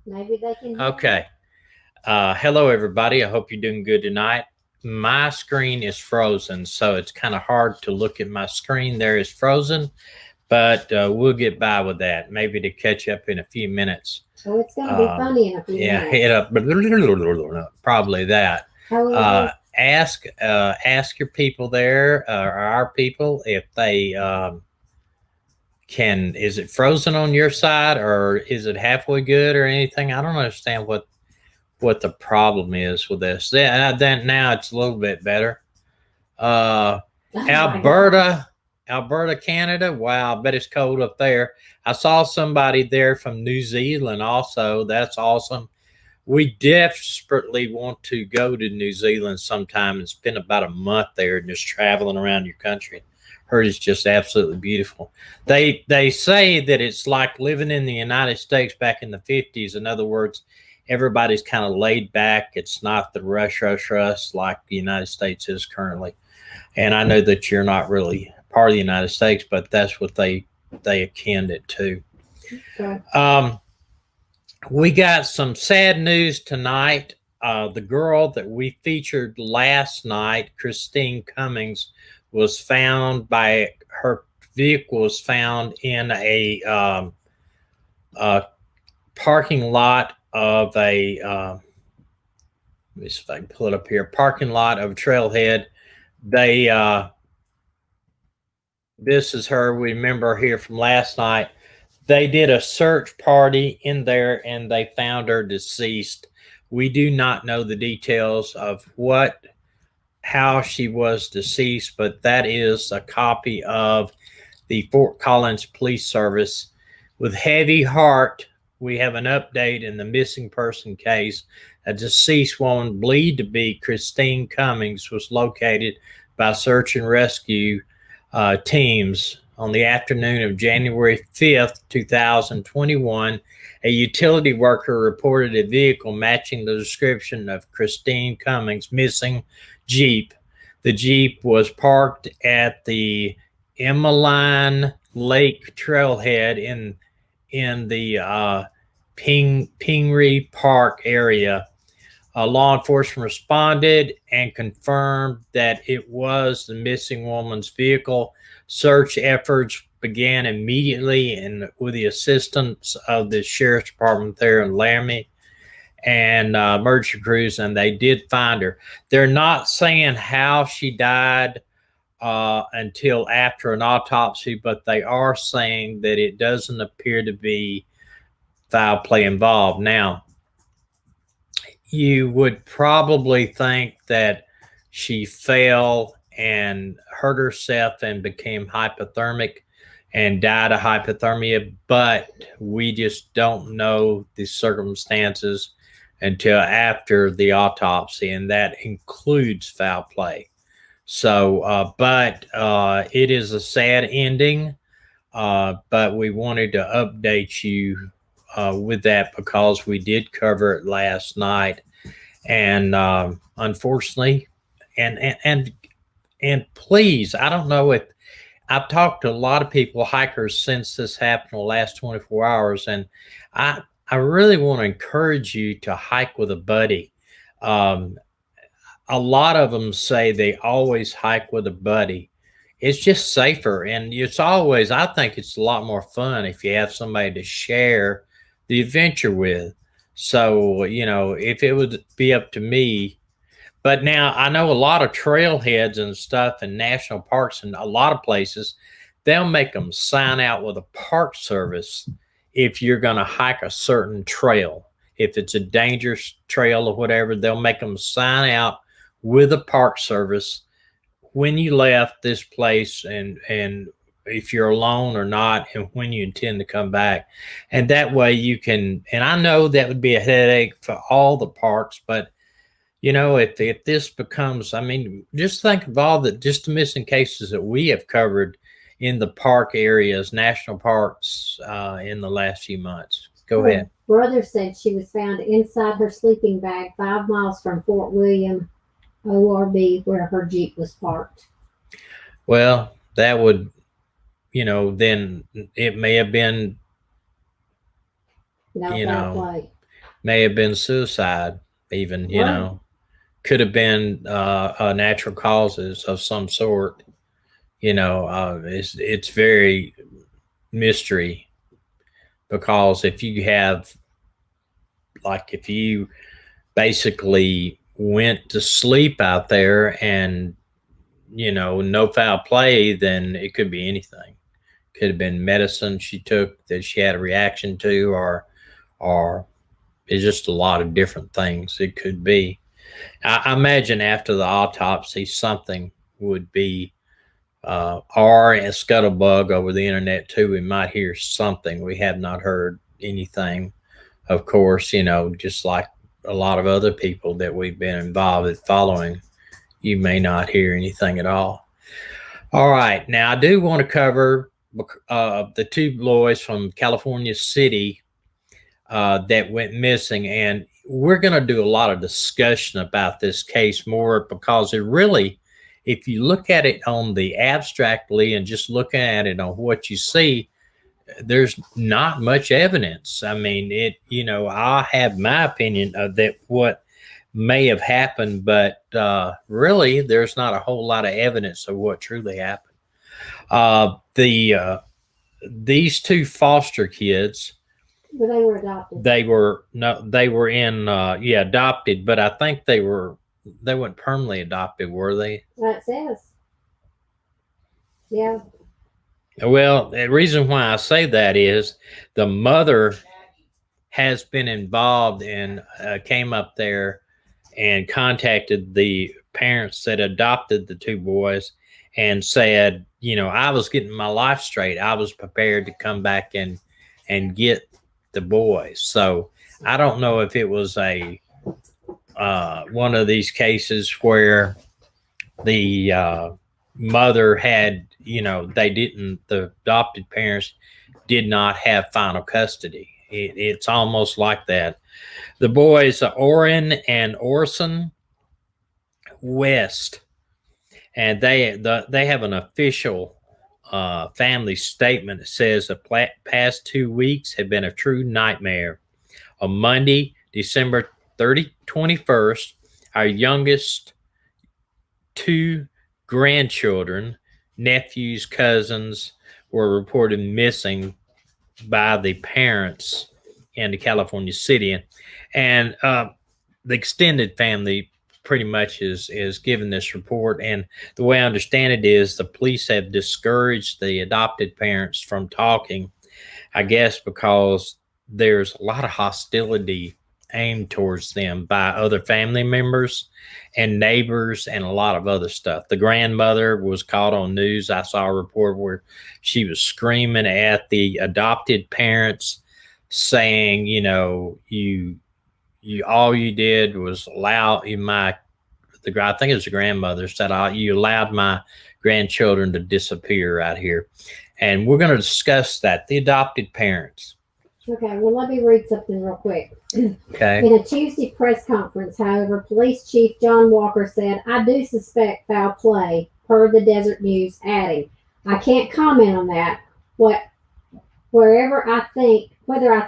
Maybe they can. Okay. Hello, everybody. I hope you're doing good tonight. My screen is frozen, so it's kind of hard to look at my screen. There is frozen, but we'll get by with that. Maybe to catch up in a few minutes. So it's going to be funny in a few Yeah, minutes. hit up. Probably that. Ask your people there, or our people, if they can. Is it frozen on your side, or is it halfway good, or anything? I don't understand what the problem is with this. Then now it's a little bit better. Alberta, Alberta, Canada. Wow, I bet it's cold up there. I saw somebody there from New Zealand also. That's awesome. We desperately want to go to New Zealand sometime and spend about a month there and just traveling around your country. Heard it's just absolutely beautiful. They say that it's like living in the United States back in the 50s. In other words, everybody's kind of laid back. It's not the rush like the United States is currently. And I know that you're not really part of the United States, but that's what they akin it to. Okay. We got some sad news tonight. The girl that we featured last night, Christine Cummings, was found by her vehicle was found in a parking lot of a let me see if I can pull it up here. Parking lot of Trailhead. They this is her. We remember here from last night. They did a search party in there and they found her deceased. We do not know the details of how she was deceased, but that is a copy of the Fort Collins Police Service. With heavy heart, we have an update in the missing person case. A deceased woman believed to be Christine Cummings was located by search and rescue teams on the afternoon of January 5th, 2021. A utility worker reported a vehicle matching the description of Christine Cummings' missing Jeep. The Jeep was parked at the Emmeline Lake Trailhead in the Pingree Park area. Law enforcement responded and confirmed that it was the missing woman's vehicle. Search efforts began immediately and with the assistance of the sheriff's department there in Laramie and emergency crews, and they did find her. They're not saying how she died until after an autopsy, but they are saying that it doesn't appear to be foul play involved. Now, you would probably think that she fell and hurt herself and became hypothermic and died of hypothermia, but we just don't know the circumstances until after the autopsy, and that includes foul play. So, but it is a sad ending, but we wanted to update you with that because we did cover it last night, and unfortunately, and please, I don't know if I've talked to a lot of people, hikers, since this happened in the last 24 hours, and I really want to encourage you to hike with a buddy. Um, a lot of them say they always hike with a buddy. It's just safer, and it's always. I think it's a lot more fun if you have somebody to share the adventure with. So if it would be up to me, but now I know a lot of trailheads and stuff and national parks and a lot of places, they'll make them sign out with a park service if you're going to hike a certain trail. If it's a dangerous trail or whatever, they'll make them sign out with a park service when you left this place and if you're alone or not and when you intend to come back. And that way you can, and I know that would be a headache for all the parks, but if this becomes, I mean, just think of all just the missing cases that we have covered in the park areas, national parks, in the last few months. Go ahead. Brother said she was found inside her sleeping bag 5 miles from Fort William ORB where her Jeep was parked. Well, that would, then it may have been, foul play. May have been suicide, even, you Right. know, could have been natural causes of some sort. You know, it's very mystery, because if you have, like, if you basically went to sleep out there and, you know, no foul play, then it could be anything. Could have been medicine she took that she had a reaction to, or it's just a lot of different things it could be. I imagine after the autopsy, something would be, or a scuttlebug over the internet too. We might hear something. We have not heard anything, of course, you know, just like a lot of other people that we've been involved in following. You may not hear anything at all. All right. Now, I do want to cover the two boys from California City that went missing. And we're going to do a lot of discussion about this case more, because it really, if you look at it on the abstractly and just looking at it on what you see, there's not much evidence. I mean, you know, I have my opinion of that, what may have happened, but really, there's not a whole lot of evidence of what truly happened. These two foster kids, But they were adopted. they were in adopted, but I think they weren't permanently adopted, were they? That says. Yeah. Well, the reason why I say that is the mother has been involved and came up there and contacted the parents that adopted the two boys and said, you know, I was getting my life straight. I was prepared to come back and get the boys. So I don't know if it was a one of these cases where the mother had, you know, the adopted parents did not have final custody. It's almost like that. The boys, Orrin and Orson West, and they have an official family statement that says the past 2 weeks have been a true nightmare. On Monday, December 21st, our youngest two grandchildren, nephews, cousins, were reported missing by the parents in the California City, and the extended family pretty much is given this report. And the way I understand it is the police have discouraged the adopted parents from talking, I guess, because there's a lot of hostility aimed towards them by other family members and neighbors and a lot of other stuff. The grandmother was caught on news. I saw a report where she was screaming at the adopted parents, saying, you know, you all you did was allow I think it was the grandmother said, you allowed my grandchildren to disappear out here. And we're going to discuss that, the adopted parents. Okay, well, let me read something real quick. Okay. In a Tuesday press conference, however, Police Chief John Walker said, I do suspect foul play, per the Desert News, adding, I can't comment on that. Whether I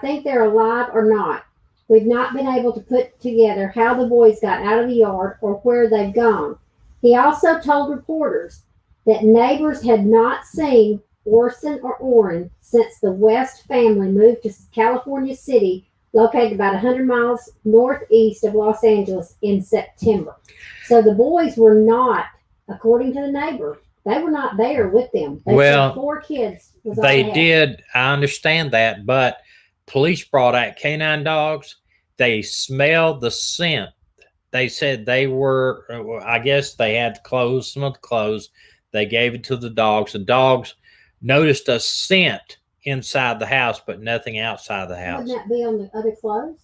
think they're alive or not. We've not been able to put together how the boys got out of the yard or where they've gone. He also told reporters that neighbors had not seen Orson or Orrin since the West family moved to California City, located about 100 miles northeast of Los Angeles, in September. So the boys were not, according to the neighbor, they were not there with them. They said 4 kids was all they had. did. I understand that, but police brought out canine dogs. They smelled the scent. They said they were, I guess they had clothes, some of the clothes. They gave it to the dogs. The dogs noticed a scent inside the house, but nothing outside the house. Wouldn't that be on the other clothes?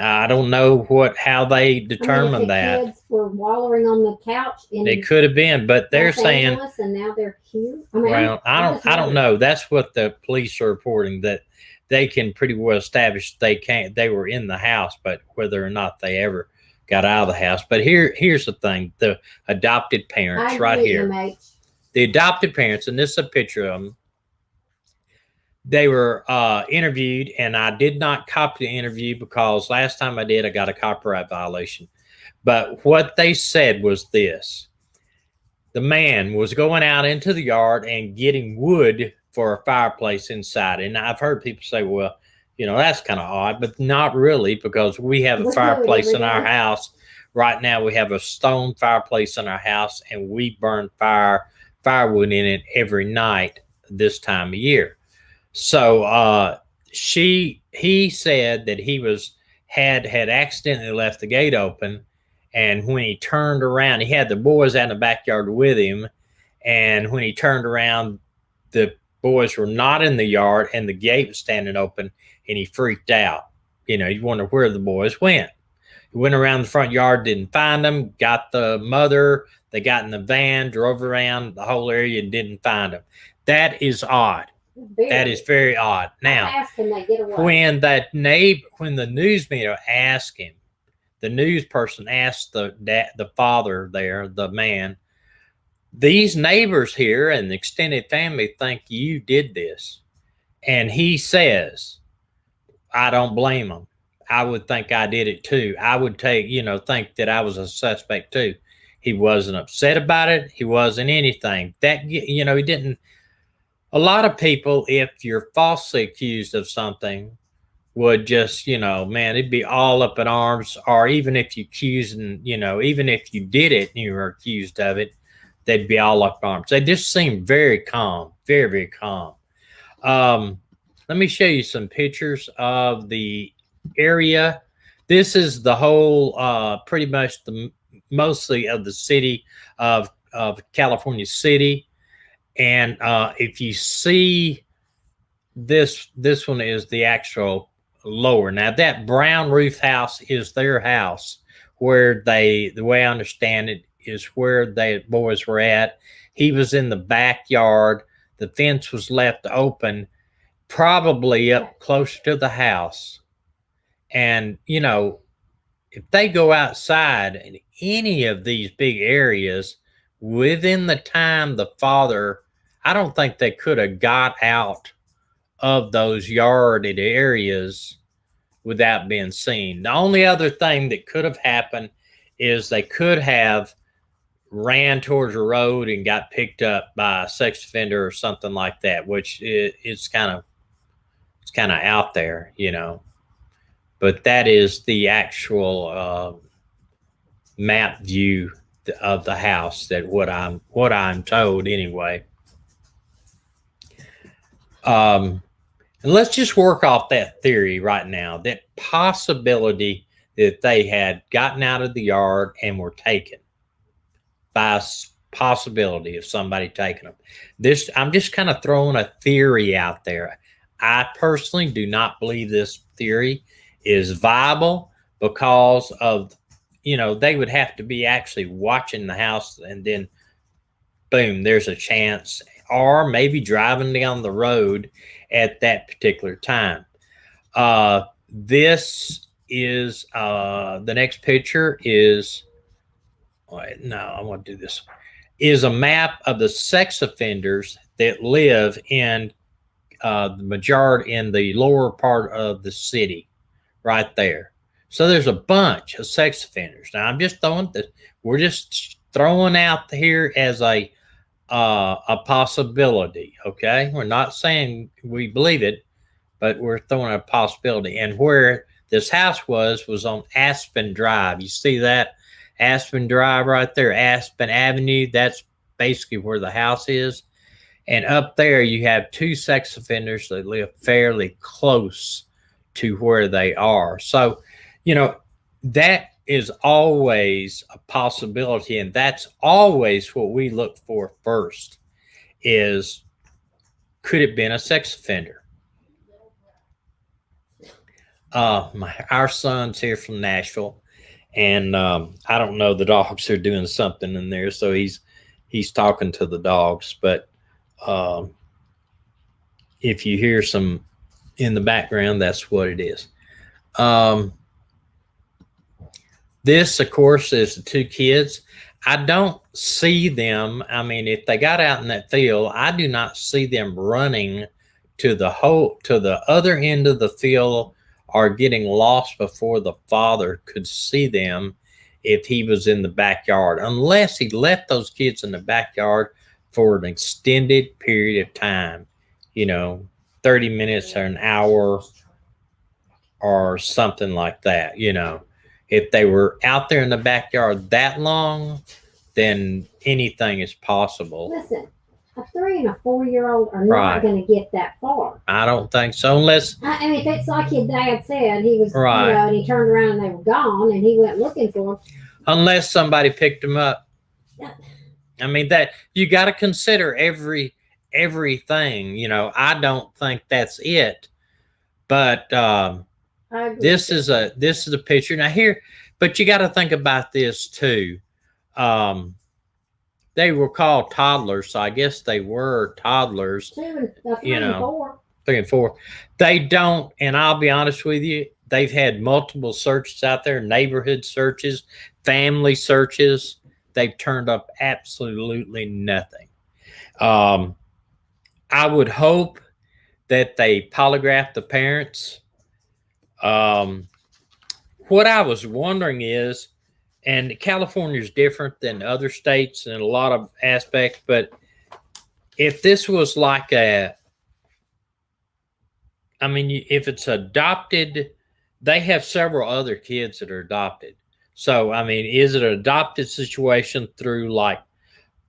I don't know how they determined that. Kids were wallowing on the couch. It could have been, but they're saying, and now they're here. I mean, well, I don't know. That's what the police are reporting, that they can pretty well establish they were in the house, but whether or not they ever got out of the house. But here's the thing: the adopted parents, right here, the adopted parents, and this is a picture of them. they were interviewed, and I did not copy the interview because last time I did, I got a copyright violation. But what they said was this: the man was going out into the yard and getting wood for a fireplace inside. And I've heard people say, well, that's kind of odd, but not really, because we have a fireplace in our house. Right now, we have a stone fireplace in our house, and we burn firewood in it every night this time of year. So he said that he had accidentally left the gate open, and when he turned around, he had the boys out in the backyard with him, and when he turned around, the boys were not in the yard, and the gate was standing open, and he freaked out. He wondered where the boys went. He went around the front yard, didn't find them, got the mother, they got in the van, drove around the whole area, and didn't find them. That is odd. That is very odd. Now, when the news media asked him, the news person asked the father there, the man, these neighbors here and the extended family think you did this. And he says, I don't blame them. I would think I did it too. I would think that I was a suspect too. He wasn't upset about it. He wasn't anything. He didn't. A lot of people, if you're falsely accused of something, would just, man, it'd be all up in arms. Or even if you even if you did it and you were accused of it, they'd be all up in arms. They just seem very calm, very, very calm. Let me show you some pictures of the area. This is the whole, pretty much mostly of the city of California City. And if you see this one is the actual lower. Now that brown roof house is their house, where the way I understand it, is where the boys were at. He was in the backyard. The fence was left open, probably up closer to the house. And if they go outside in any of these big areas within the time the father, I don't think they could have got out of those yarded areas without being seen. The only other thing that could have happened is they could have ran towards a road and got picked up by a sex offender or something like that, which it's kind of out there, But that is the actual map view of the house, that what I'm told anyway. And let's just work off that theory right now, that possibility that they had gotten out of the yard and were taken, by possibility of somebody taking them. I'm just kind of throwing a theory out there. I personally do not believe this theory is viable, because of, they would have to be actually watching the house, and then boom, there's a chance, or maybe driving down the road at that particular time. This is the next picture is, no, I want to do this, is a map of the sex offenders that live in the majority in the lower part of the city, right there. So there's a bunch of sex offenders. Now we're just throwing out here as a possibility. Okay, we're not saying we believe it, but we're throwing a possibility. And where this house was on Aspen Drive. You see that Aspen Drive right there, Aspen Avenue. That's basically where the house is. And up there, you have two sex offenders that live fairly close to where they are. So, that is always a possibility. And that's always what we look for first, is, could it have been a sex offender? Our son's here from Nashville, and I don't know, the dogs are doing something in there, so he's talking to the dogs. But if you hear some in the background, that's what it is. This, of course, is the two kids. I don't see them. I mean, if they got out in that field, I do not see them running to the other end of the field or getting lost before the father could see them if he was in the backyard, unless he left those kids in the backyard for an extended period of time, 30 minutes or an hour or something like that. If they were out there in the backyard that long, then anything is possible. Listen, a 3 and a 4-year-old are Right. not going to get that far. I don't think so, unless I mean, if it's like your dad said, he was, Right. And he turned around and they were gone, and he went looking for them. unless somebody picked them up. I mean, that you got to consider everything. I don't think that's it, but this is a picture now here. But you got to think about this too. They were called toddlers, so I guess they were toddlers. 3 and 4. 3 and 4. They don't, and I'll be honest with you, they've had multiple searches out there, neighborhood searches, family searches. They've turned up absolutely nothing. I would hope that they polygraph the parents. What I was wondering is, and California is different than other states in a lot of aspects, but if this was like if it's adopted, they have several other kids that are adopted. So, is it an adopted situation through like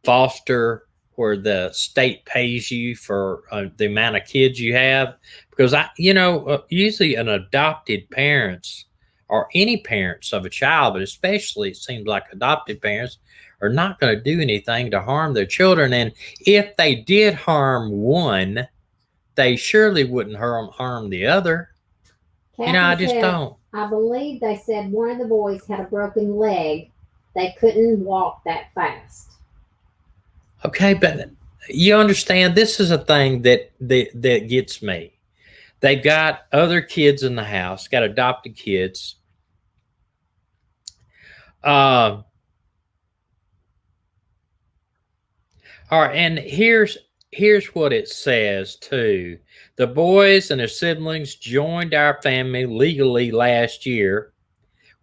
foster, where the state pays you for the amount of kids you have? Because usually an adopted parents or any parents of a child, but especially it seems like adopted parents, are not going to do anything to harm their children. And if they did harm one, they surely wouldn't harm the other. Kathy I just said, don't. I believe they said one of the boys had a broken leg. They couldn't walk that fast. Okay, but you understand, this is a thing that gets me. They've got other kids in the house, got adopted kids. All right, and here's what it says too. The boys and their siblings joined our family legally last year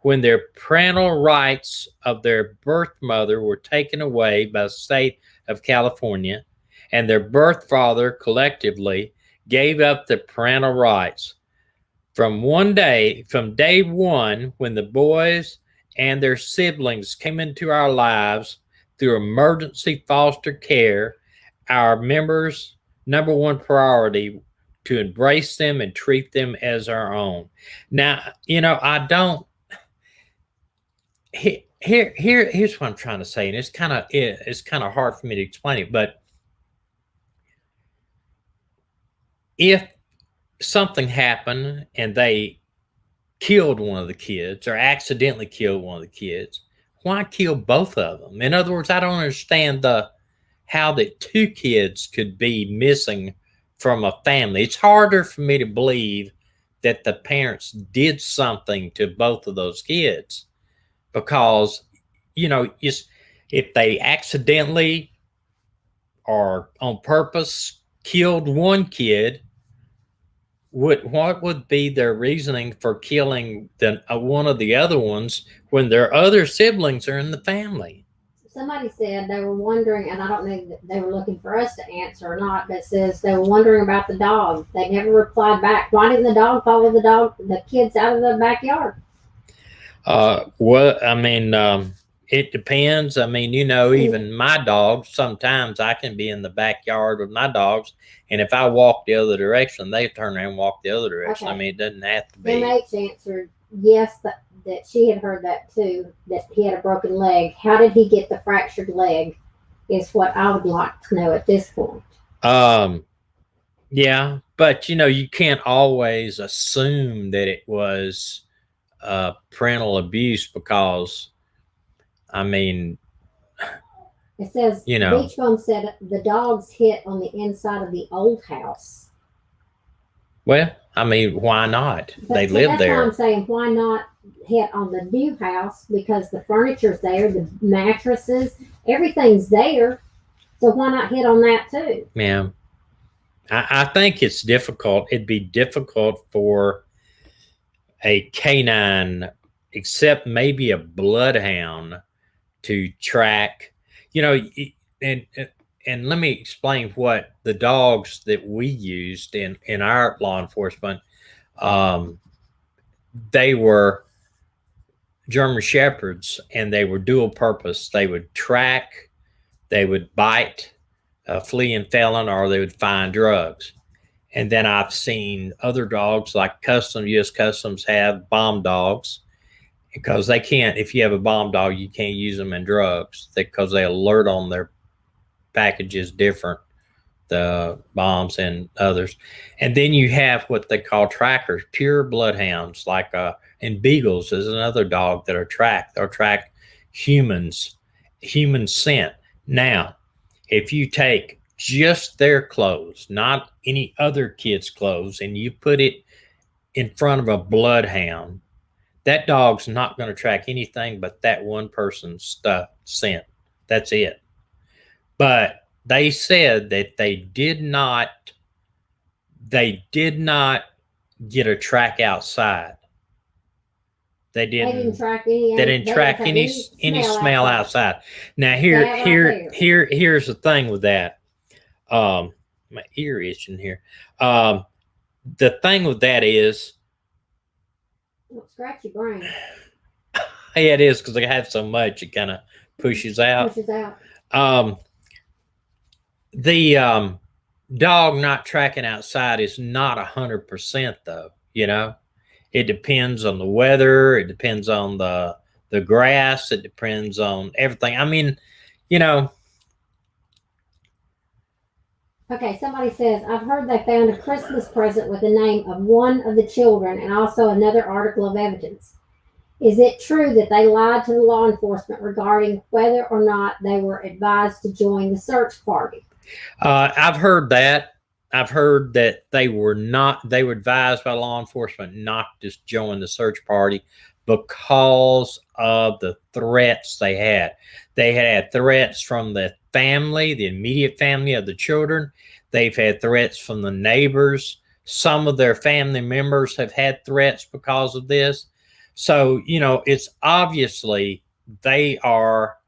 when their parental rights of their birth mother were taken away by the state of California, and their birth father collectively gave up the parental rights. From day one, when the boys and their siblings came into our lives through emergency foster care, our members' number one priority to embrace them and treat them as our own. Now, I don't. Here's what I'm trying to say, and it's kind of hard for me to explain it, but if something happened and they killed one of the kids or accidentally killed one of the kids, why kill both of them? In other words, I don't understand how the 2 kids could be missing from a family. It's harder for me to believe that the parents did something to both of those kids, because if they accidentally or on purpose killed one kid, what would be their reasoning for killing one of the other ones when their other siblings are in the family? Somebody said they were wondering, and I don't know if they were looking for us to answer or not, but it says they were wondering about the dog. They never replied back. Why didn't the dog follow the kids out of the backyard? It depends. Even my dogs, sometimes I can be in the backyard with my dogs, and if I walk the other direction, they turn around and walk the other direction. Okay. It doesn't have to be. MH answered yes, that she had heard that too, that he had a broken leg. How did he get the fractured leg is what I would like to know at this point. Yeah, but you can't always assume that it was parental abuse, because it says Beachbone said the dogs hit on the inside of the old house. Well, why not? But they live there. That's why I'm saying, why not hit on the new house? Because the furniture's there, the mattresses, everything's there. So why not hit on that too? Yeah. I think it's difficult. It'd be difficult for a canine, except maybe a bloodhound, to track. You know, and and let me explain what the dogs that we used in our law enforcement. Um, they were German shepherds, and they were dual purpose. They would track, they would bite a fleeing felon, or they would find drugs. And then I've seen other dogs like U.S. Customs have bomb dogs, because they can't, if you have a bomb dog, you can't use them in drugs because they alert on their packages different, the bombs and others. And then you have what they call trackers, pure bloodhounds, like and beagles is another dog that are tracked. They'll track humans, human scent. Now, if you take just their clothes, not any other kid's clothes, and you put it in front of a bloodhound, that dog's not going to track anything but that one person's stuff, scent. That's it. But they said that they did not get a track outside. They didn't track any. They didn't track any smell outside. Now here's the thing with that. My ear itching here. The thing with that is, don't scratch your brain. Yeah, it is, because I have so much, it kind of pushes out. The dog not tracking outside is not 100% though. You know, it depends on the weather. It depends on the grass. It depends on everything. I mean, you know. Okay, somebody says, I've heard they found a Christmas present with the name of one of the children and also another article of evidence. Is it true that they lied to the law enforcement regarding whether or not they were advised to join the search party? I've heard that. I've heard that they were advised by law enforcement not to join the search party because of the threats they had. They had threats from the family, the immediate family of the children. They've had threats from the neighbors. Some of their family members have had threats because of this. So, you know, it's obviously they are,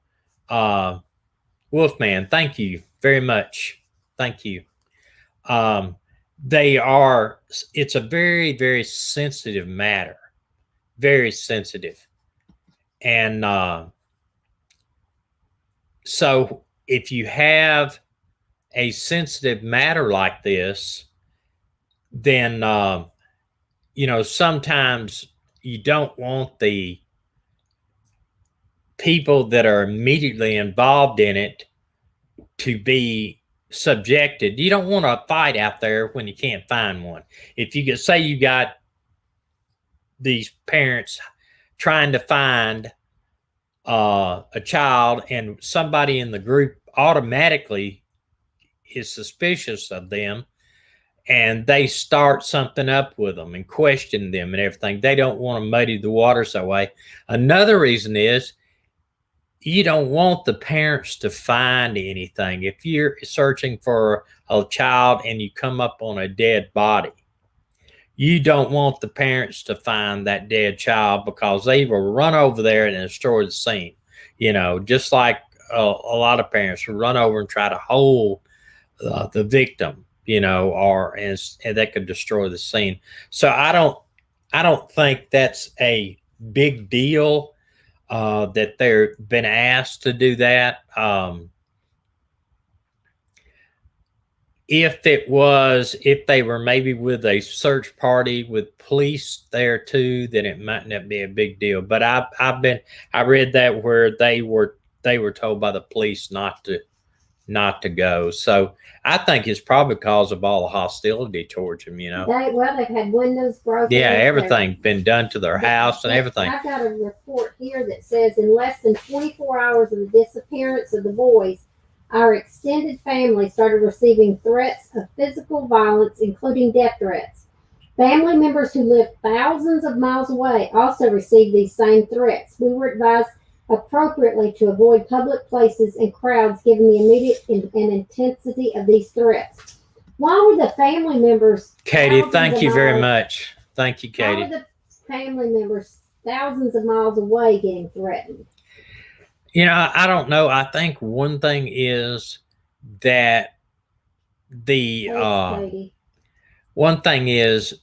Wolfman, thank you very much. Thank you. It's a very, very sensitive matter. Very sensitive. And so if you have a sensitive matter like this, then, you know, sometimes you don't want the people that are immediately involved in it to be subjected. You don't want a fight out there when you can't find one. If you could say you got these parents trying to find a child, and somebody in the group automatically is suspicious of them, and they start something up with them and question them and everything. They don't want to muddy the waters that way. Another reason is you don't want the parents to find anything. If you're searching for a child and you come up on a dead body, you don't want the parents to find that dead child, because they will run over there and destroy the scene. You know, just like a lot of parents will run over and try to hold the victim, you know, and that could destroy the scene. So I don't think that's a big deal that they're been asked to do that. If they were maybe with a search party with police there too, then it might not be a big deal. But I read that where they were told by the police not to go. So I think it's probably because of all the hostility towards them, you know. They've had windows broken. Yeah, everything been done to their house and everything. I've got a report here that says in less than 24 hours of the disappearance of the boys, our extended family started receiving threats of physical violence, including death threats. Family members who live thousands of miles away also received these same threats. We were advised appropriately to avoid public places and crowds given the immediate and intensity of these threats. Why were the family members? Katie, thousands thank of you very miles- much. Thank you, Why were Katie. the family members thousands of miles away getting threatened? I don't know. I think one thing is that the Thanks, Katie. one thing is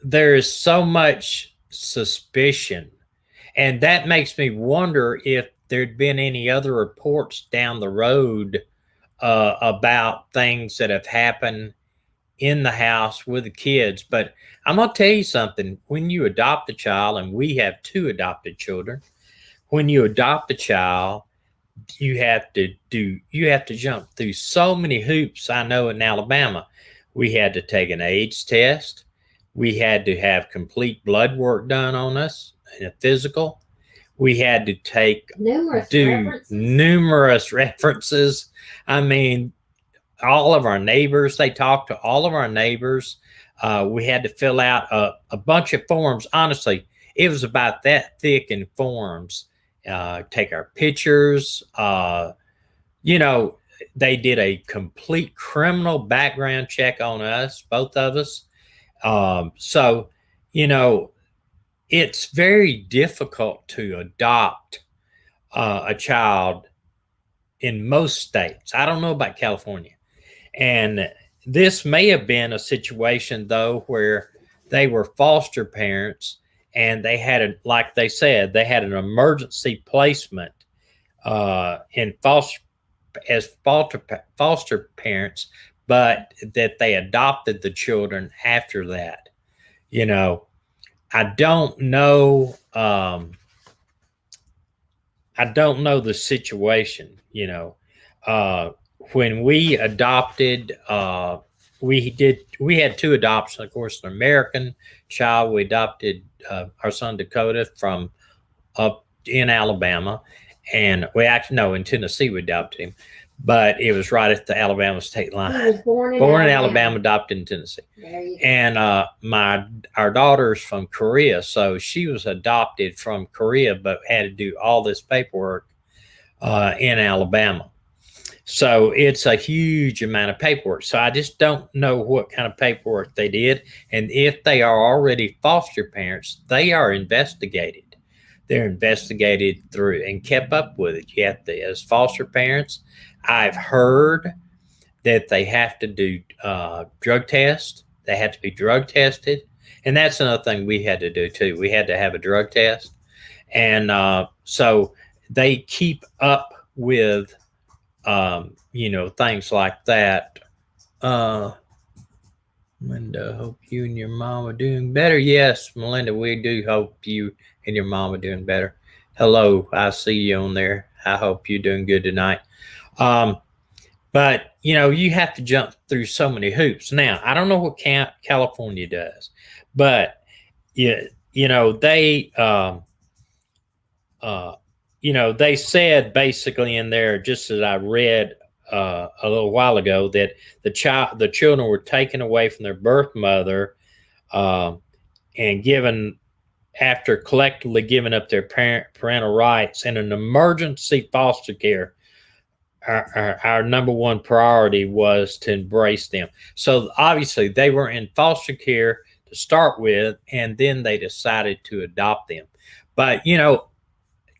there is so much suspicion, and that makes me wonder if there'd been any other reports down the road about things that have happened in the house with the kids. But I'm gonna tell you something: when you adopt a child, and we have two adopted children, when you adopt a child, you have to jump through so many hoops. I know in Alabama, we had to take an AIDS test. We had to have complete blood work done on us and a physical. We had to do numerous references. I mean, all of our neighbors, they talked to all of our neighbors. We had to fill out a bunch of forms. Honestly, it was about that thick in forms. Take our pictures. You know, they did a complete criminal background check on us, both of us. So, you know, it's very difficult to adopt a child in most states. I don't know about California. And this may have been a situation, though, where they were foster parents and they had, like they said, they had an emergency placement in foster parents, but that they adopted the children after that. You know, I don't know. I don't know the situation. When we adopted, we had two adoptions. Of course, an American child. We adopted our son Dakota from up in Alabama, and we actually no in Tennessee we adopted him, but it was right at the Alabama state line. He was born in Alabama, adopted in Tennessee. And our daughter's from Korea, so she was adopted from Korea, but had to do all this paperwork in Alabama. So it's a huge amount of paperwork. So I just don't know what kind of paperwork they did, and if they are already foster parents, they are investigated. They're investigated through and kept up with it. You have to, as foster parents, I've heard that they have to do drug tests. They have to be drug tested. And that's another thing we had to do too. We had to have a drug test. And so they keep up with, things like that. Melinda, hope you and your mom are doing better. Yes, Melinda, we do hope you and your mom are doing better. Hello, I see you on there. I hope you're doing good tonight. But you have to jump through so many hoops. Now, I don't know what California does, but they they said basically in there, just as I read a little while ago, that the children were taken away from their birth mother and given after collectively giving up their parental rights, and an emergency foster care. Our number one priority was to embrace them. So obviously they were in foster care to start with, and then they decided to adopt them. But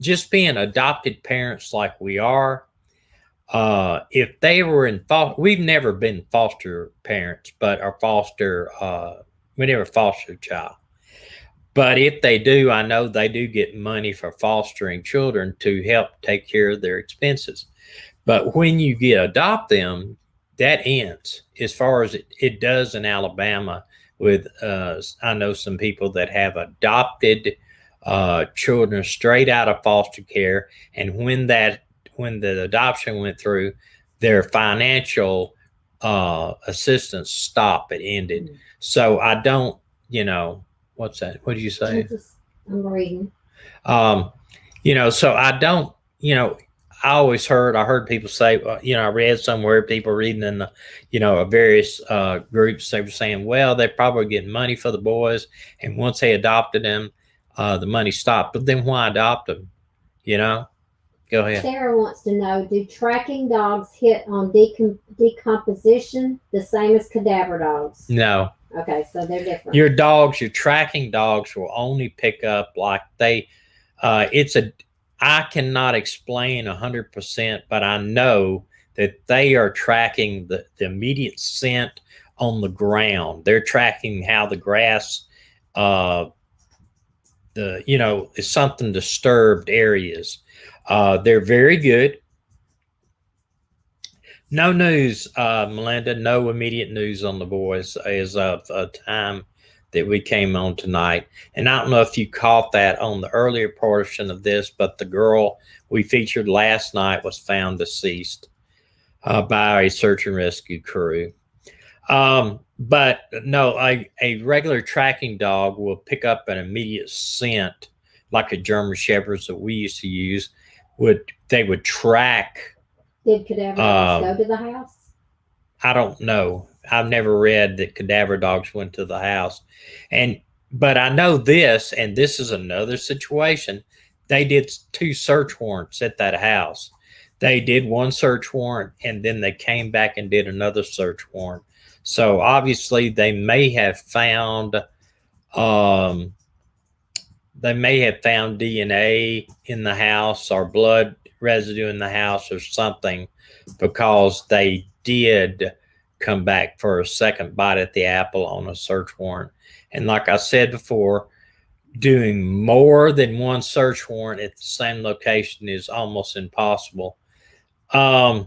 just being adopted parents like we are, if they were in we've never been foster parents, but we never fostered a child. But if they do, I know they do get money for fostering children to help take care of their expenses. But when you adopt them, that ends as far as it does in Alabama. With I know some people that have adopted children straight out of foster care, and when the adoption went through, their financial assistance stopped. It ended. Mm-hmm. So I don't, what's that? What did you say? I'm reading. So I don't, I heard people say, I read somewhere people reading in the, various groups, they were saying, well, they're probably getting money for the boys. And once they adopted them, the money stopped. But then why adopt them? Go ahead. Sarah wants to know, do tracking dogs hit on decomposition the same as cadaver dogs? No. Okay, so they're different. Your tracking dogs will only pick up like I cannot explain 100%, but I know that they are tracking the immediate scent on the ground. They're tracking how the grass, is something disturbed areas. They're very good. No news, Melinda, no immediate news on the boys as of a time that we came on tonight. And I don't know if you caught that on the earlier portion of this, but the girl we featured last night was found deceased by a search and rescue crew. But no, a regular tracking dog will pick up an immediate scent like a German Shepherds that we used to use. They would track. Did cadaver dogs go to the house? I don't know. I've never read that cadaver dogs went to the house. But I know this, and this is another situation. They did 2 search warrants at that house. They did 1 search warrant, and then they came back and did another search warrant. So obviously they may have found DNA in the house or blood residue in the house or something, because they did come back for a second bite at the apple on a search warrant. And like I said before, doing more than 1 search warrant at the same location is almost impossible. What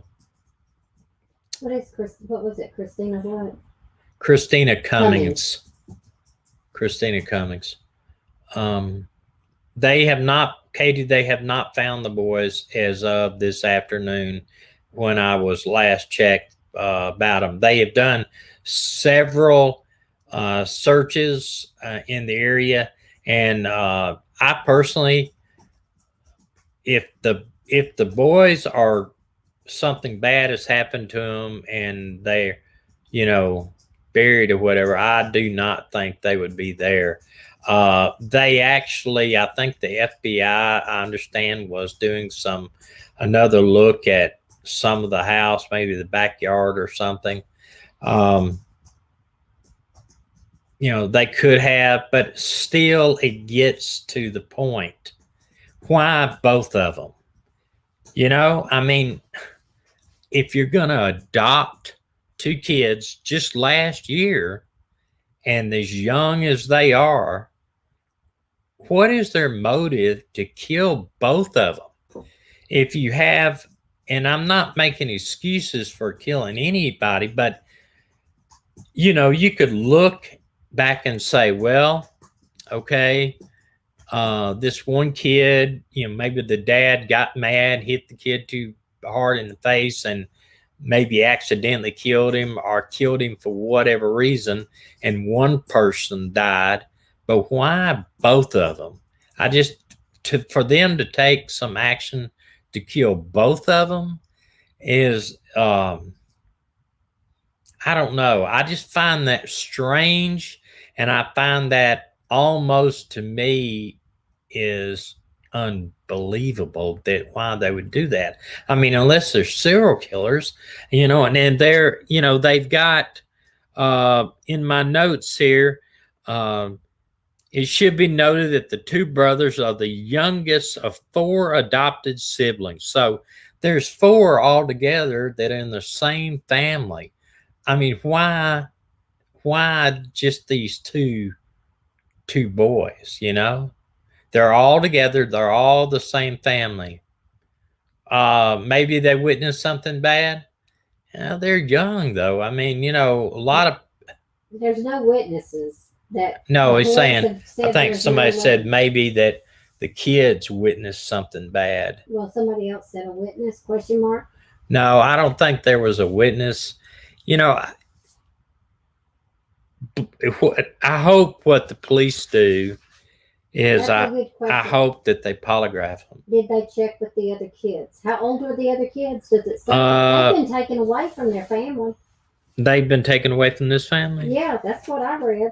was it? Christina what? Christina Cummings. Christina Cummings. They have not found the boys as of this afternoon when I was last checked about them. They have done several searches in the area, and I personally, if the boys are, something bad has happened to them and they're buried or whatever, I do not think they would be there. They actually, I think the FBI, I understand, was doing another look at some of the house, maybe the backyard or something. They could have, but still it gets to the point. Why both of them? I mean, if you're going to adopt 2 kids just last year and as young as they are, what is their motive to kill both of them? If you have, and I'm not making excuses for killing anybody, but you could look back and say, well, okay, this one kid, maybe the dad got mad, hit the kid too hard in the face, and maybe accidentally killed him or killed him for whatever reason, and one person died. But why both of them? For them to take some action to kill both of them is, I don't know. I just find that strange, and I find that almost, to me, is unbelievable that why they would do that. I mean, unless they're serial killers, and then they've got, in my notes here, it should be noted that the 2 brothers are the youngest of 4 adopted siblings. So there's 4 altogether that are in the same family. I mean, why just these two boys, They're all together. They're all the same family. Maybe they witnessed something bad. They're young, though. I mean, a lot of... There's no witnesses that... No, he's saying, I think somebody said maybe that the kids witnessed something bad. Well, somebody else said a witness, question mark? No, I don't think there was a witness. I hope what the police do is I hope that they polygraph them. Did they check with the other kids? How old were the other kids? Does it say they've been taken away from their family? They've been taken away from this family? Yeah, that's what I read.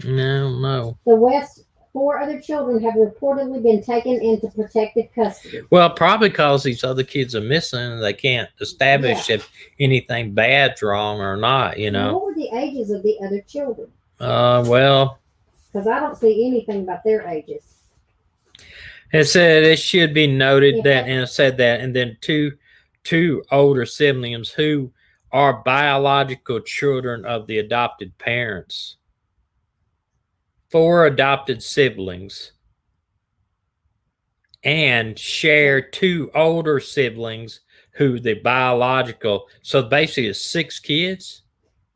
No. The West 4 other children have reportedly been taken into protective custody. Well, probably because these other kids are missing and they can't establish if anything bad's wrong or not, you know. What were the ages of the other children? Well, because I don't see anything about their ages. It said it should be noted that, and it said that, and then two older siblings who are biological children of the adopted parents. 4 adopted siblings and share 2 older siblings who the biological. So basically, it's 6 kids.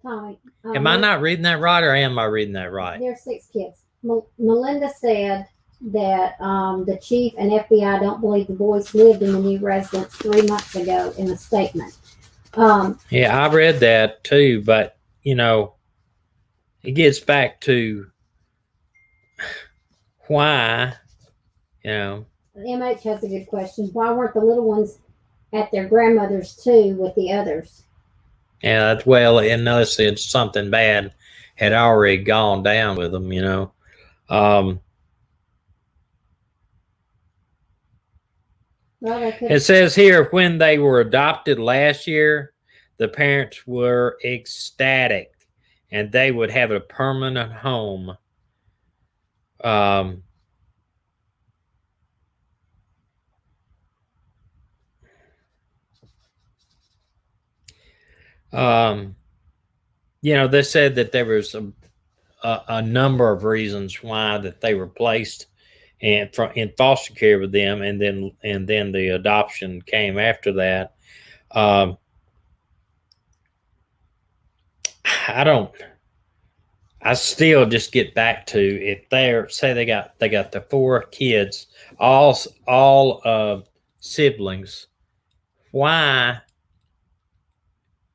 Tommy, Am I not reading that right, or am I reading that right? There's 6 kids. Melinda said that the chief and FBI don't believe the boys lived in the new residence 3 months ago in a statement. Yeah, I read that too, but you know, it gets back to why, you know. MH has a good question. Why weren't the little ones at their grandmother's too with the others? Yeah, that's, well, unless it's something bad had already gone down with them, you know. It says here, when they were adopted last year, the parents were ecstatic and they would have a permanent home. You know, they said that there was a number of reasons why that they were placed in foster care with them, and then the adoption came after that. I still just get back to, if they're, say they got the 4 kids, all siblings, why,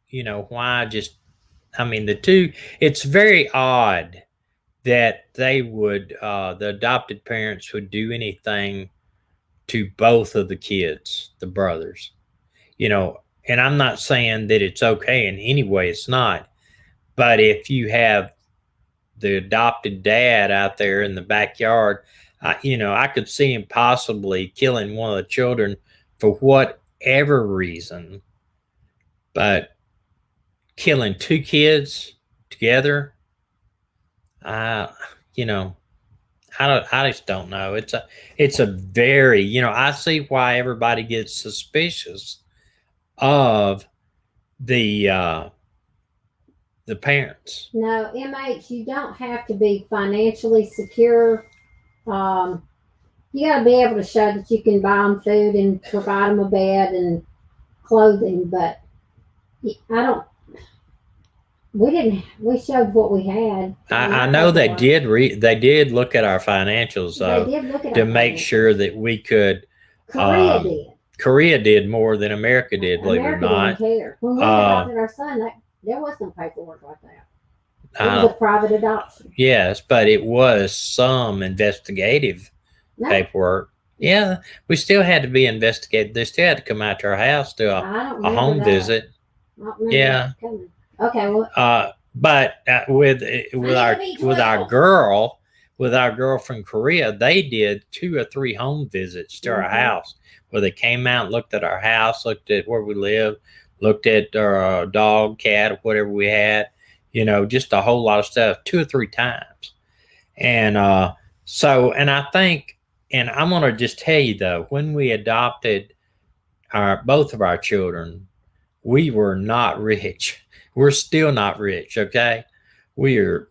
you know, why just, I mean, the 2, it's very odd that they would, the adopted parents would do anything to both of the kids, the brothers, you know. And I'm not saying that it's okay in any way, it's not. But if you have the adopted dad out there in the backyard, you know, I could see him possibly killing one of the children for whatever reason. But killing 2 kids together, you know, I just don't know. It's a very, you know, I see why everybody gets suspicious of the parents. No, MH, you don't have to be financially secure. You got to be able to show that you can buy them food and provide them a bed and clothing. But we showed what we had. I know they did look at our financials, to make sure that we could. Korea did. Korea did more than America did, believe it or not. Didn't care. When we adopted our son, there was no paperwork like that. It was a private adoption. Yes, but it was some investigative paperwork. Yeah, we still had to be investigated. They still had to come out to our house, do a home visit. Yeah. Okay. Well, but with our girl from Korea, they did 2 or 3 home visits to our house, where they came out, looked at our house, looked at where we lived, looked at our dog, cat, whatever we had, you know, just a whole lot of stuff, 2 or 3 times. And so, and I think, and I'm going to just tell you though, when we adopted both of our children, we were not rich. We're still not rich, okay? We're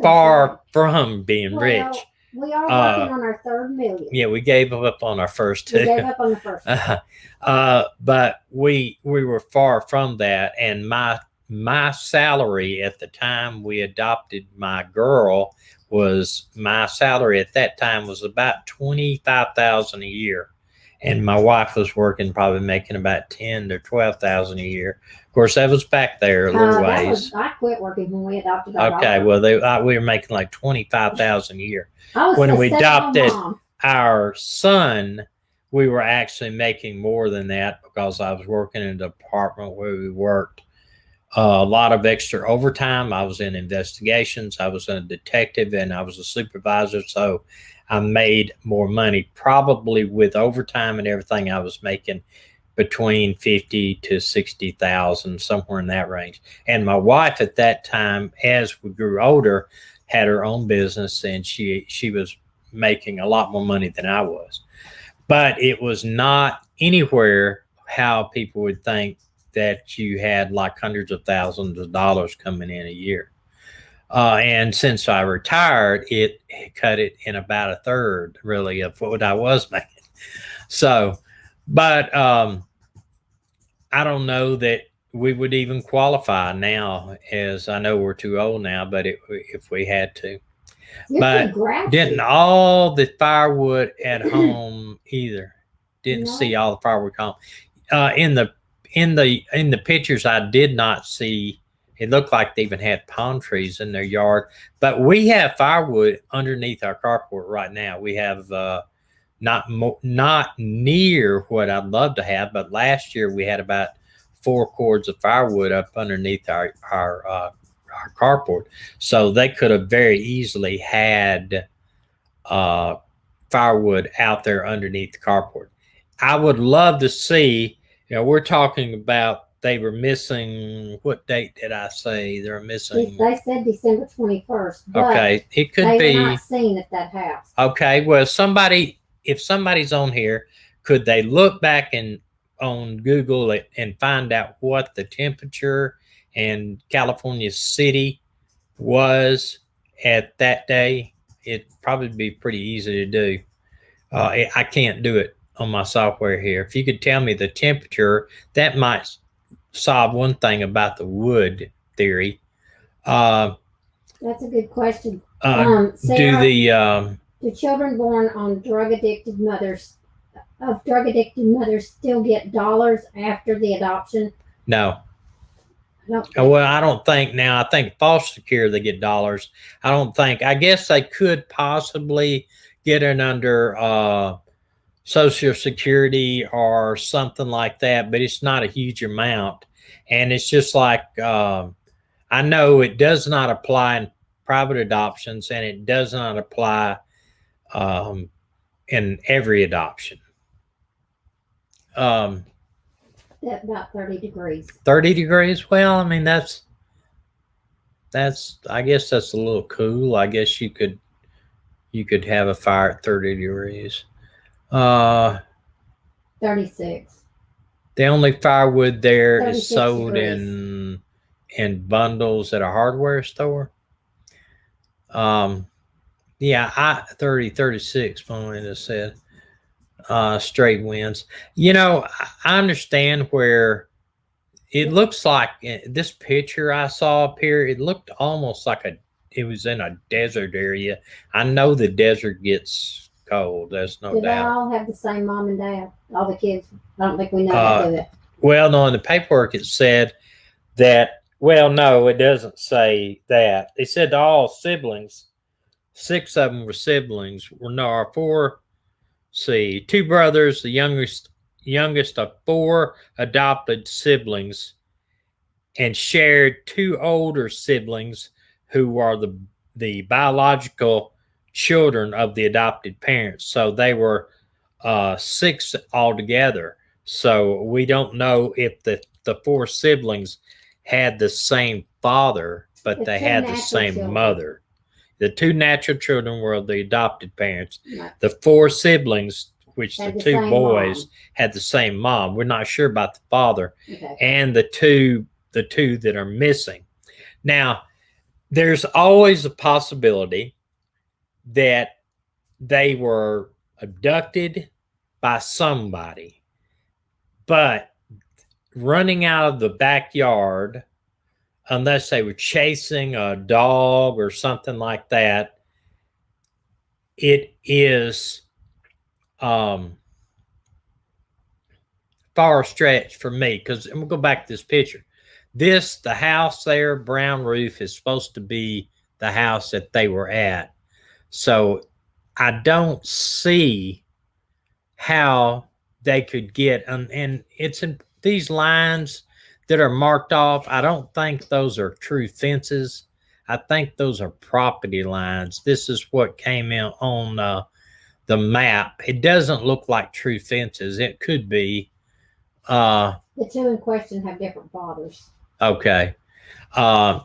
far from being rich. We are working on our 3rd million. Yeah, we gave up on our first 2. We gave up on the first 2. But we were far from that. And my salary at the time we adopted my girl my salary at that time was about $25,000 a year. And my wife was working, probably making about $10,000 to $12,000 a year. Of course, that was back there a little ways. I quit working when we adopted our daughter. Well, we were making like $25,000 a year. When we adopted our son, we were actually making more than that, because I was working in a department where we worked a lot of extra overtime. I was in investigations, I was a detective, and I was a supervisor. So I made more money, probably with overtime and everything. I was making between 50 to 60,000, somewhere in that range. And my wife at that time, as we grew older, had her own business, and she was making a lot more money than I was. But it was not anywhere how people would think that you had like hundreds of thousands of dollars coming in a year. And since I retired, it cut it in about a third, really, of what I was making. So, but I don't know that we would even qualify now, as I know we're too old now, but if we had to. You're But too grouchy. didn't all the firewood at home either. Didn't No. see all the firewood home. In the pictures, I did not see. It looked like they even had palm trees in their yard. But we have firewood underneath our carport right now. We have not near what I'd love to have, but last year we had about 4 cords of firewood up underneath our carport, so they could have very easily had firewood out there underneath the carport. I would love to see. We're talking about they were missing. What date did I say they're missing? They said December 21st. But okay, it could they be were not seen at that house. Okay, well, if somebody's on here, could they look back on Google and find out what the temperature in California City was at that day? It'd probably be pretty easy to do. I can't do it on my software here. If you could tell me the temperature, that might solve one thing about the wood theory. That's a good question. Sarah, do children born on drug addicted mothers still get dollars after the adoption? No. No. Well, I don't think now. I think foster care they get dollars. I guess they could possibly get it under Social Security or something like that, but it's not a huge amount. And it's just like I know it does not apply in private adoptions, and it does not apply in every adoption. About 30 degrees. 30 degrees? Well, I mean, that's I guess that's a little cool. I guess you could have a fire at 30 degrees. 36. The only firewood there is 36 sold degrees. in bundles at a hardware store. Yeah, 36, Melinda said. Straight winds. I understand where it looks like this picture I saw up here. It looked almost like it was in a desert area. I know the desert gets cold. There's no Do they doubt. all have the same mom and dad? All the kids? I don't think we know how to do it. Well, no, in the paperwork it said that. Well, no, it doesn't say that. It said all siblings. 6 of them were siblings. Our 4. See, 2 brothers, the youngest of 4 adopted siblings, and shared 2 older siblings who are the biological children of the adopted parents. So they were 6 altogether. So we don't know if the 4 siblings had the same father, but they had the same mother. The 2 natural children were the adopted parents. Right. The 4 siblings, which the 2 boys, had the same mom. We're not sure about the father. Okay. And the two that are missing. Now, there's always a possibility that they were abducted by somebody, but running out of the backyard, unless they were chasing a dog or something like that, it is far stretch for me. Because I'm going to go back to this picture. The house there, brown roof, is supposed to be the house that they were at. So I don't see how they could get, and it's in these lines that are marked off, I don't think those are true fences. I think those are property lines. This is what came in on the map. It doesn't look like true fences. It could be. The two in question have different fathers. Okay. I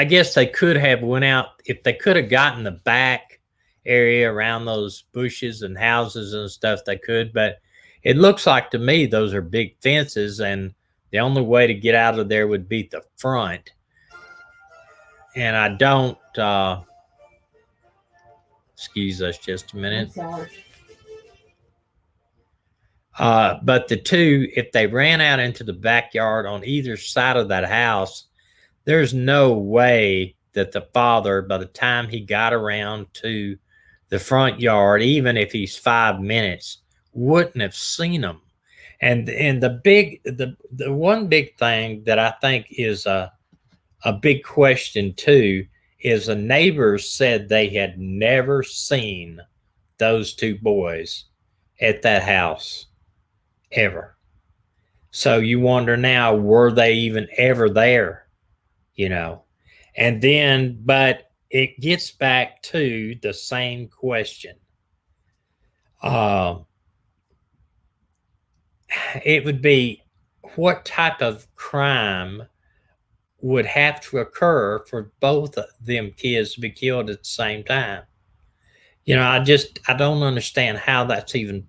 guess they could have went out if they could have gotten the back area around those bushes and houses and stuff. They could, but it looks like to me those are big fences, and the only way to get out of there would be the front. And I don't. Excuse us just a minute. I'm sorry. But the two, if they ran out into the backyard on either side of that house, there's no way that the father, by the time he got around to the front yard, even if he's 5 minutes, wouldn't have seen them. And the one big thing that I think is a big question too is the neighbors said they had never seen those two boys at that house ever. So you wonder now, were they even ever there? And then, but it gets back to the same question. It would be, what type of crime would have to occur for both of them kids to be killed at the same time? I don't understand how that's even.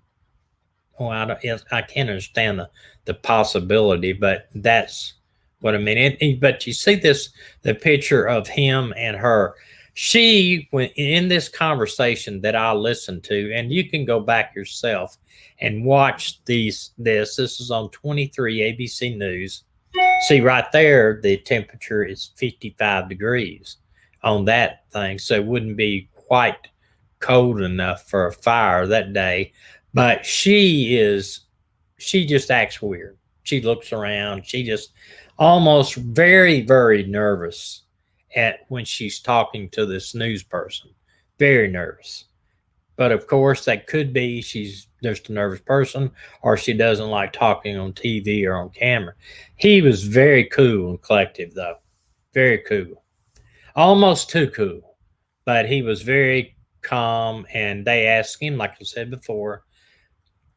Well, I can't understand the possibility, but that's what I mean. But you see the picture of him and her. She went in this conversation that I listened to, and you can go back yourself and watch this. This is on 23 ABC News. See right there, the temperature is 55 degrees on that thing, so it wouldn't be quite cold enough for a fire that day. But she just acts weird. She looks around. She just almost very, very nervous when she's talking to this news person. Very nervous. But of course, that could be she's just a nervous person, or she doesn't like talking on TV or on camera. He was very cool and collective, though. Very cool. Almost too cool. But he was very calm, and they asked him, like I said before,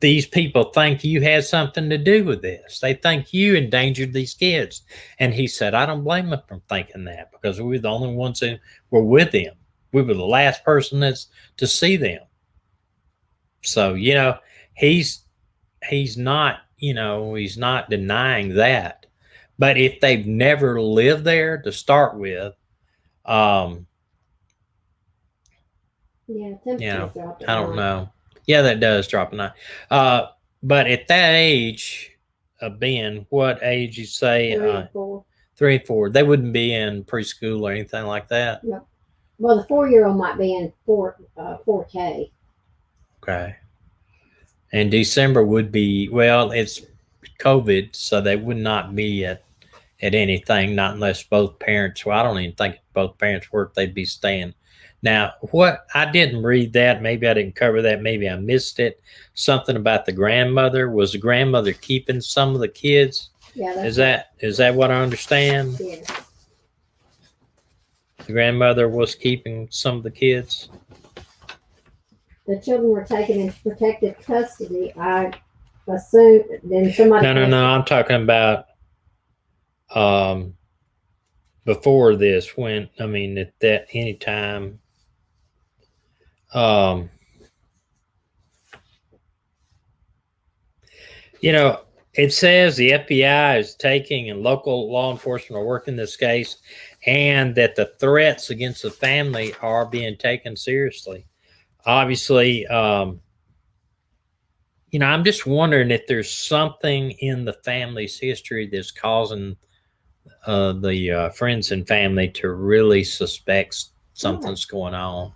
these people think you had something to do with this. They think you endangered these kids. And he said, I don't blame them for thinking that, because we were the only ones who were with them. We were the last person to see them. So, he's not, he's not denying that. But if they've never lived there to start with, Yeah, I don't know. Yeah, that does drop a 9. But at that age of being, what age you say? 3 and 4. 3 and 4. They wouldn't be in preschool or anything like that. No. Well, the 4-year-old might be in 4K. Okay. And December would be, well, it's COVID, so they would not be at anything, not unless both parents. Well, I don't even think if both parents worked, they'd be staying. Now, what I didn't read that, maybe I didn't cover that, maybe I missed it. Something about the grandmother. Was the grandmother keeping some of the kids? Yeah. Is that what I understand? Yes. The grandmother was keeping some of the kids. The children were taken into protective custody. I assume then somebody. No. I'm talking about before this. When at that any time. It says the FBI is taking and local law enforcement are working this case, and that the threats against the family are being taken seriously. Obviously, I'm just wondering if there's something in the family's history that's causing the friends and family to really suspect something's going on.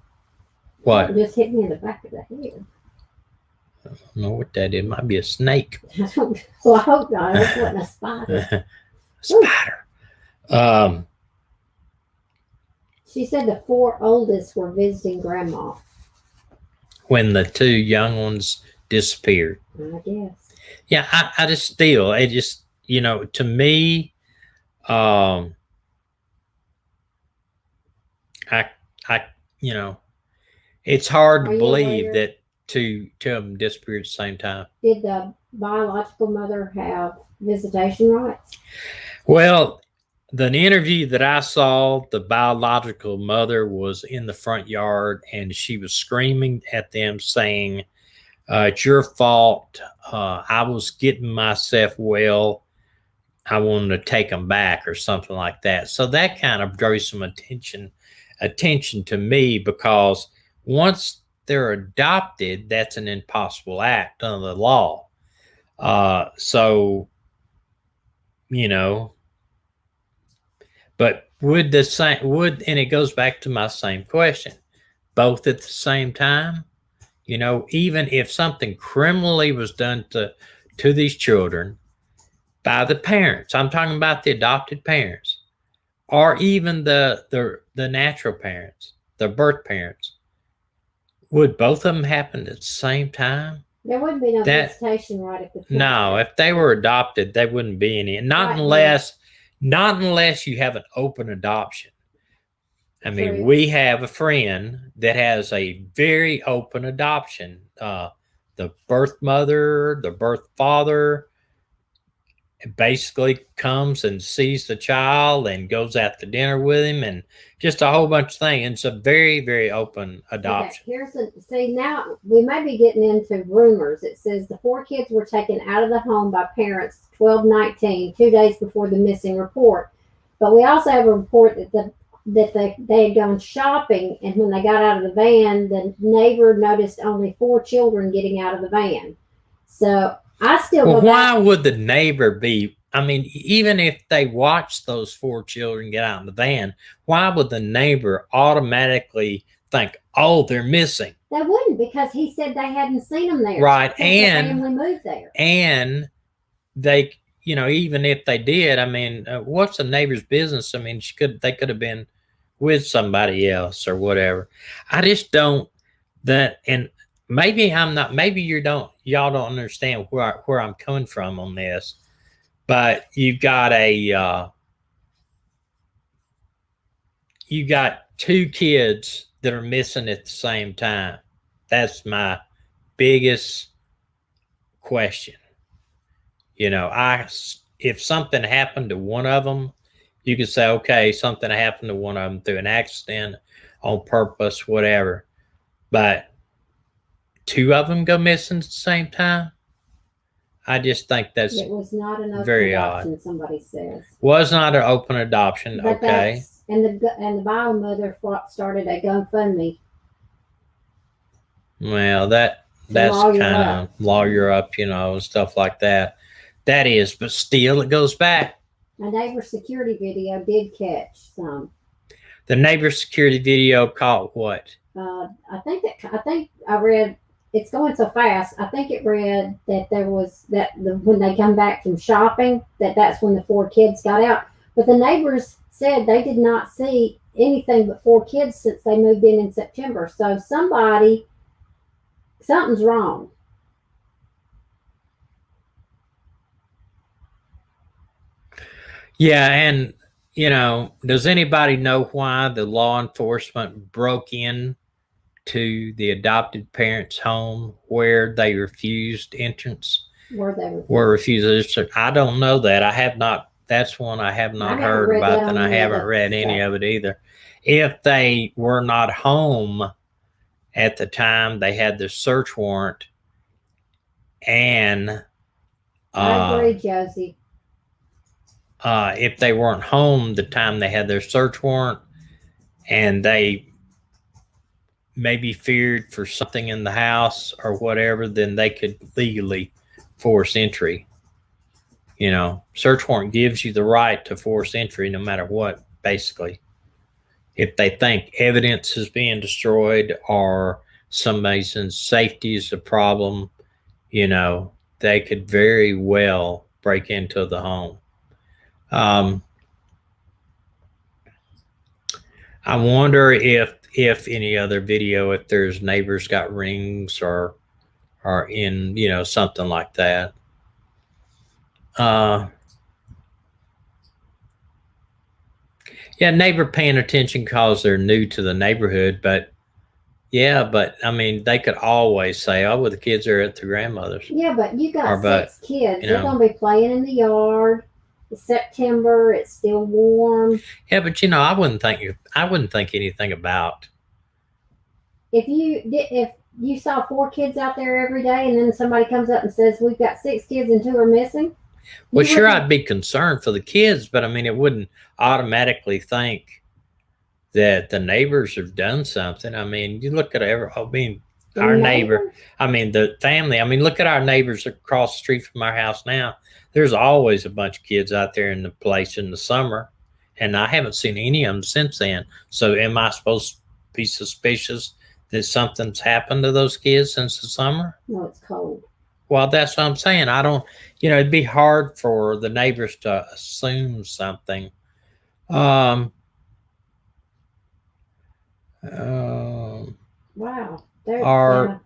What? Just hit me in the back of the head. I don't know what that is. It might be a snake. Well, I hope not. It wasn't a spider. Spider. She said the 4 oldest were visiting grandma. When the 2 young ones disappeared. I guess. Yeah, I just still, it just, to me, um, I, I, you know, it's hard to Are you believe aware? that two of them disappeared at the same time. Did the biological mother have visitation rights? Well, the interview that I saw, the biological mother was in the front yard and she was screaming at them, saying, "It's your fault. I was getting myself well. I wanted to take them back," or something like that. So that kind of drew some attention to me, because once they're adopted, that's an impossible act under the law. So you know, but would the same would and it goes back to my same question. Both at the same time, even if something criminally was done to these children by the parents, I'm talking about the adopted parents, or even the natural parents, the birth parents, would both of them happen at the same time? There wouldn't be no That visitation right if the No, if they were adopted, they wouldn't be any. Not Right, unless you have an open adoption. I mean, true. we have a friend that has a very open adoption. The birth mother, the birth father, basically comes and sees the child and goes out to dinner with him, and just a whole bunch of things. It's a very, very open Okay, adoption. see, now we may be getting into rumors. It says the 4 kids were taken out of the home by parents 12/19, 2 days before the missing report. But we also have a report that they had gone shopping, and when they got out of the van, the neighbor noticed only 4 children getting out of the van. So I still Well, go why back. would the neighbor be? I mean, even if they watched those 4 children get out in the van, why would the neighbor automatically think, "Oh, they're missing"? They wouldn't, because he said they hadn't seen them there Right. since the family moved there. And they, even if they did, I mean, what's the neighbor's business? I mean, they could have been with somebody else or whatever. I just don't that, and maybe I'm not. Maybe y'all don't understand where I'm coming from on this. But you got 2 kids that are missing at the same time. That's my biggest question. If something happened to one of them, you could say, okay, something happened to one of them through an accident, on purpose, whatever. But 2 of them go missing at the same time. I just think that's It was not an open very adoption, odd. somebody says. Was not an open adoption. But Okay. and the bio mother started a GoFundMe. Well, that's Lawyer kind up. of lawyer up, stuff like that. That is, but still, it goes back. A neighbor security video did catch some. The neighbor security video caught what? I think I read. It's going so fast. I think it read that there was when they come back from shopping, that's when the 4 kids got out. But the neighbors said they did not see anything but 4 kids since they moved in September. So something's wrong. Yeah, and does anybody know why the law enforcement broke in to the adopted parents' home where they refused entrance? Were refused. I don't know that. I have not. That's one I have not heard about, and I haven't read any of it either. If they were not home at the time they had the search warrant, and I agree, Josie. If they weren't home the time they had their search warrant, and they maybe feared for something in the house or whatever, then they could legally force entry. Search warrant gives you the right to force entry no matter what, basically. If they think evidence is being destroyed or somebody's safety is a problem, they could very well break into the home. I wonder if any other video, if there's neighbors got rings or in something like that. Yeah, neighbor paying attention because they're new to the neighborhood, but yeah, but I mean, they could always say, "Oh, well, the kids are at the grandmother's," Yeah, but you got or but 6 kids. you They're know, gonna be playing in the yard. It's September. It's still warm. yeah, but I wouldn't think anything about. If you saw 4 kids out there every day, and then somebody comes up and says we've got 6 kids and 2 are missing, Well, you sure, wouldn't. I'd be concerned for the kids, but I mean, it wouldn't automatically think that the neighbors have done something. I mean, you look at I mean, The our neighbor, neighbors. I mean, the family. I mean, look at our neighbors across the street from our house now. There's always a bunch of kids out there in the place in the summer, and I haven't seen any of them since then. So, am I supposed to be suspicious that something's happened to those kids since the summer? No, it's cold. Well, that's what I'm saying. I don't, it'd be hard for the neighbors to assume something. Um, um, Wow. They're yeah. or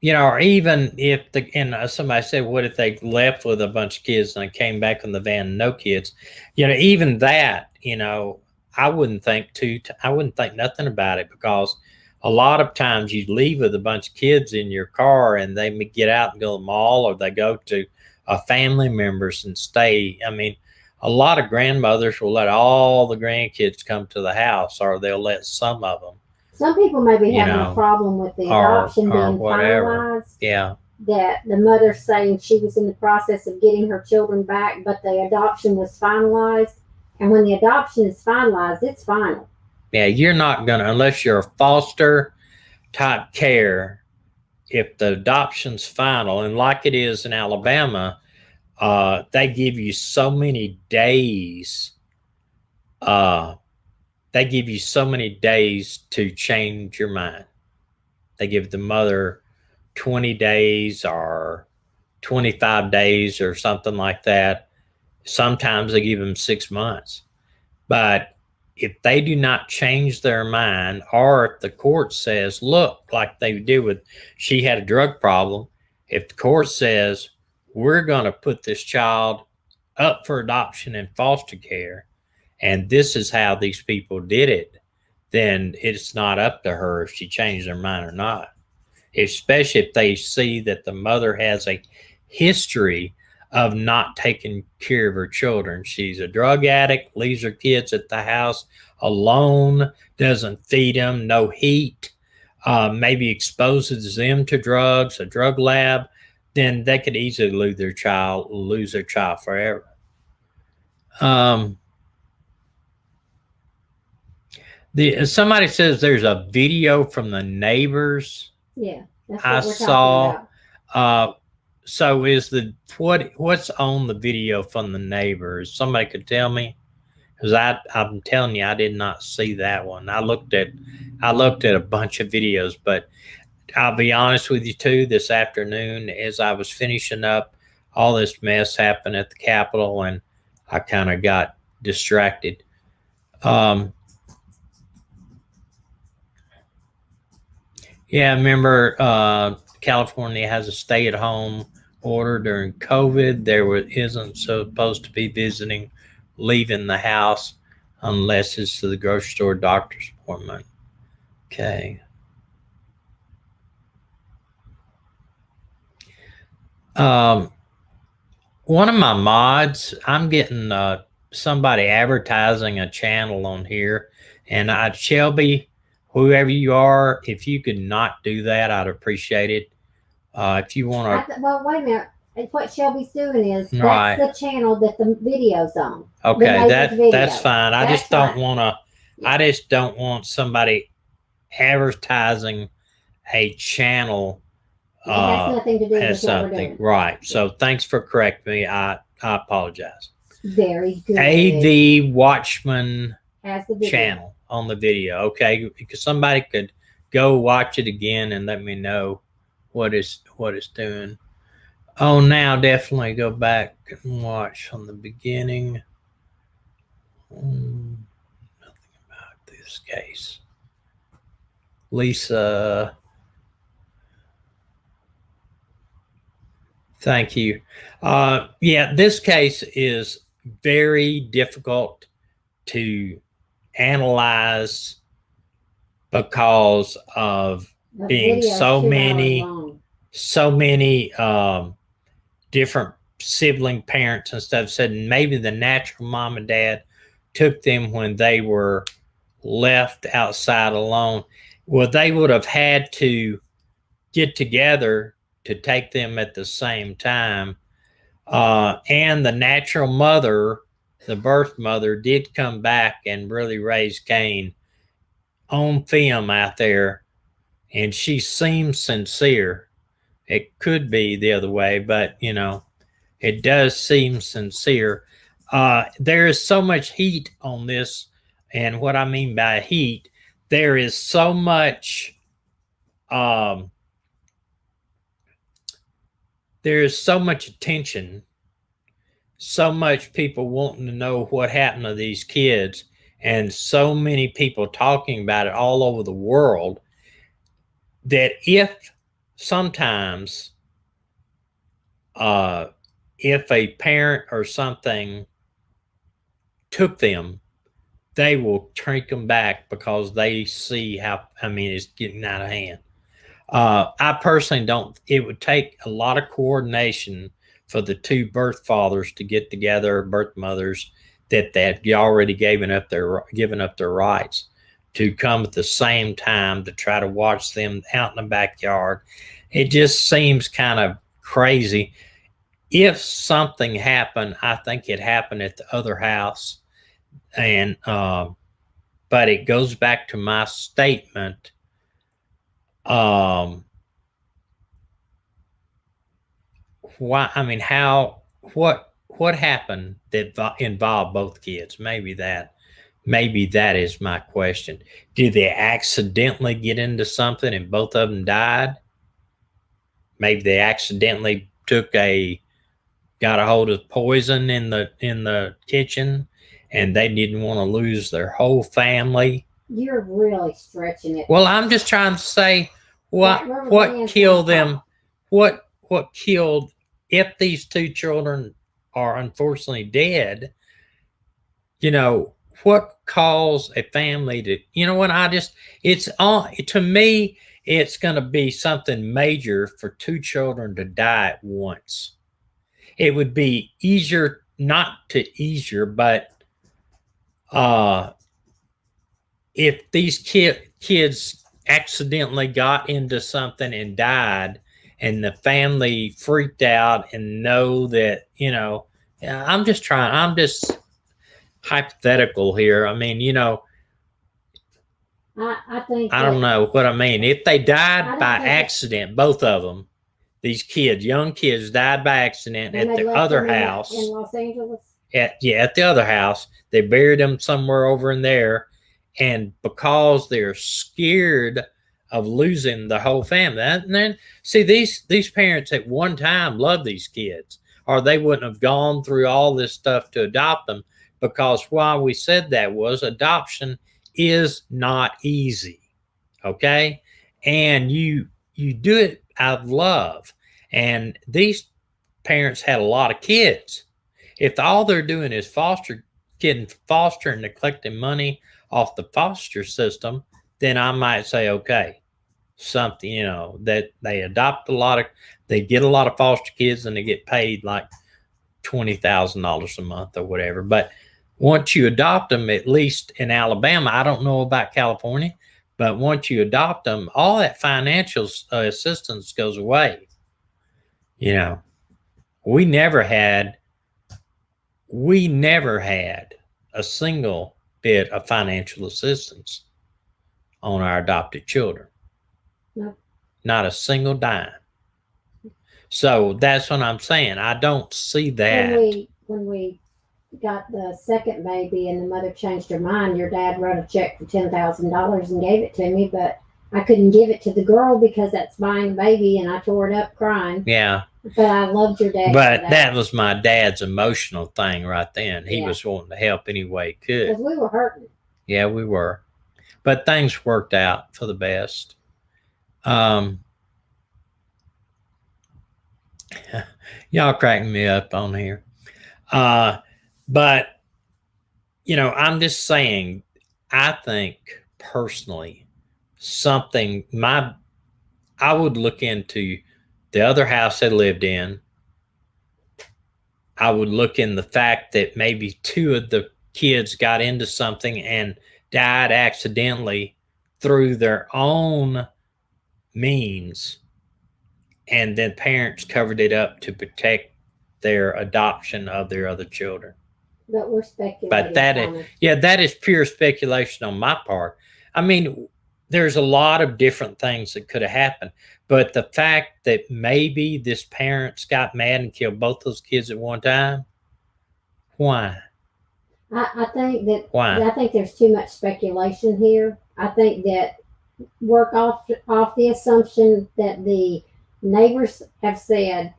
or even if somebody said, what if they left with a bunch of kids and they came back in the van, no kids? Even that, I wouldn't think nothing about it because a lot of times you leave with a bunch of kids in your car and they may get out and go to the mall or they go to family members and stay. I mean, a lot of grandmothers will let all the grandkids come to the house or they'll let some of them, Some people may be you having a know, problem with the or adoption or being whatever. finalized. Yeah. That the mother's saying she was in the process of getting her children back, but the adoption was finalized. And when the adoption is finalized, it's final. Yeah, you're not gonna unless you're a foster type care. If the adoption's final, and like it is in Alabama, they give you so many days. Uh, they give you so many days to change your mind. They give the mother 20 days or 25 days or something like that. Sometimes they give them 6 months. But if they do not change their mind, or if the court says, look, like they did with, she had a drug problem, if the court says, we're going to put this child up for adoption in foster care, and this is how these people did it, then it's not up to her if she changed her mind or not, especially if they see that the mother has a history of not taking care of her children. She's a drug addict, leaves her kids at the house alone, doesn't feed them, no heat, maybe exposes them to drugs, a drug lab, then they could easily lose their child forever. Um, somebody says there's a video from the neighbors. Yeah, that's I what we're saw. talking about. So is what's on the video from the neighbors? Somebody could tell me, because I'm telling you, I did not see that one. I looked at a bunch of videos, but I'll be honest with you too. This afternoon, as I was finishing up, all this mess happened at the Capitol, and I kind of got distracted. Yeah, I remember California has a stay-at-home order during COVID. Isn't supposed to be leaving the house unless it's to the grocery store, doctor's appointment. Okay. One of my mods, I'm getting somebody advertising a channel on here, and Shelby, whoever you are, if you could not do that, I'd appreciate it. If you want to, Well, wait a minute. And what Shelby's doing is right. that's the channel that the video's on. Okay, that's fine. I just don't want to. Yeah. I just don't want somebody advertising a channel. It has nothing to do with something, what we're doing. Right. So thanks for correcting me. I apologize. Very good. AV Watchman has the video. Channel on the video. Okay, because somebody could go watch it again and let me know what it's doing. Oh, now definitely go back and watch from the beginning. Nothing about this case. Lisa Thank you. Yeah, this case is very difficult to analyze because of The being video is 2 hours long. so many different sibling parents and stuff said maybe the natural mom and dad took them when they were left outside alone. Well, they would have had to get together to take them at the same time. And the natural mother, the birth mother, did come back and really raise Cain on film out there, and she seems sincere. It could be the other way, but it does seem sincere. There is so much heat on this, and what I mean by heat, there is so much. There is so much attention, so much people wanting to know what happened to these kids, and so many people talking about it all over the world that if sometimes if a parent or something took them, they will take them back because they see how, it's getting out of hand. I personally don't, it would take a lot of coordination for the two birth fathers to get together, birth mothers, that they've already given up their rights to come at the same time to try to watch them out in the backyard. It just seems kind of crazy. If something happened, I think it happened at the other house, and but it goes back to my statement. Why? How? What happened that involved both kids? Maybe that is my question. Did they accidentally get into something and both of them died? Maybe they accidentally got a hold of poison in the kitchen, and they didn't want to lose their whole family. You're really stretching it. Well, I'm just trying to say what killed them. What killed, if these two children are unfortunately dead, what caused a family to, it's on, to me, it's going to be something major for two children to die at once. It would be easier, but if these kids accidentally got into something and died, and the family freaked out and know that, I'm just hypothetical here. I think I don't know what I mean. If they died by accident, both of them, these young kids died by accident at the other house in Los Angeles. At the other house, they buried them somewhere over in there, and because they're scared of losing the whole family, and then see these parents at one time loved these kids, or they wouldn't have gone through all this stuff to adopt them. Because why we said that was adoption is not easy, okay? And you do it out of love. And these parents had a lot of kids. If all they're doing is getting foster and collecting money off the foster system, then I might say, okay, something, that they they get a lot of foster kids and they get paid like $20,000 a month or whatever. But once you adopt them, at least in Alabama, I don't know about California, but once you adopt them, all that financial assistance goes away. We never had a single bit of financial assistance on our adopted children. No. Not a single dime. So that's what I'm saying. I don't see that. When we got the second baby and the mother changed her mind, your dad wrote a check for $10,000 and gave it to me, but I couldn't give it to the girl because that's buying a baby, and I tore it up crying. Yeah. But I loved your dad. But that was my dad's emotional thing right then. He was wanting to help any way he could. Because we were hurting. Yeah, we were. But things worked out for the best. Y'all cracking me up on here. But I'm just saying, I think personally, something I would look into the other house they lived in. I would look in the fact that maybe two of the kids got into something and died accidentally through their own means, and then parents covered it up to protect their adoption of their other children. But we're speculating. But that is pure speculation on my part. I mean, there's a lot of different things that could have happened, but the fact that maybe this parents got mad and killed both those kids at one time, why? I think that Why? I think there's too much speculation here. I think that work off the assumption that the neighbors have said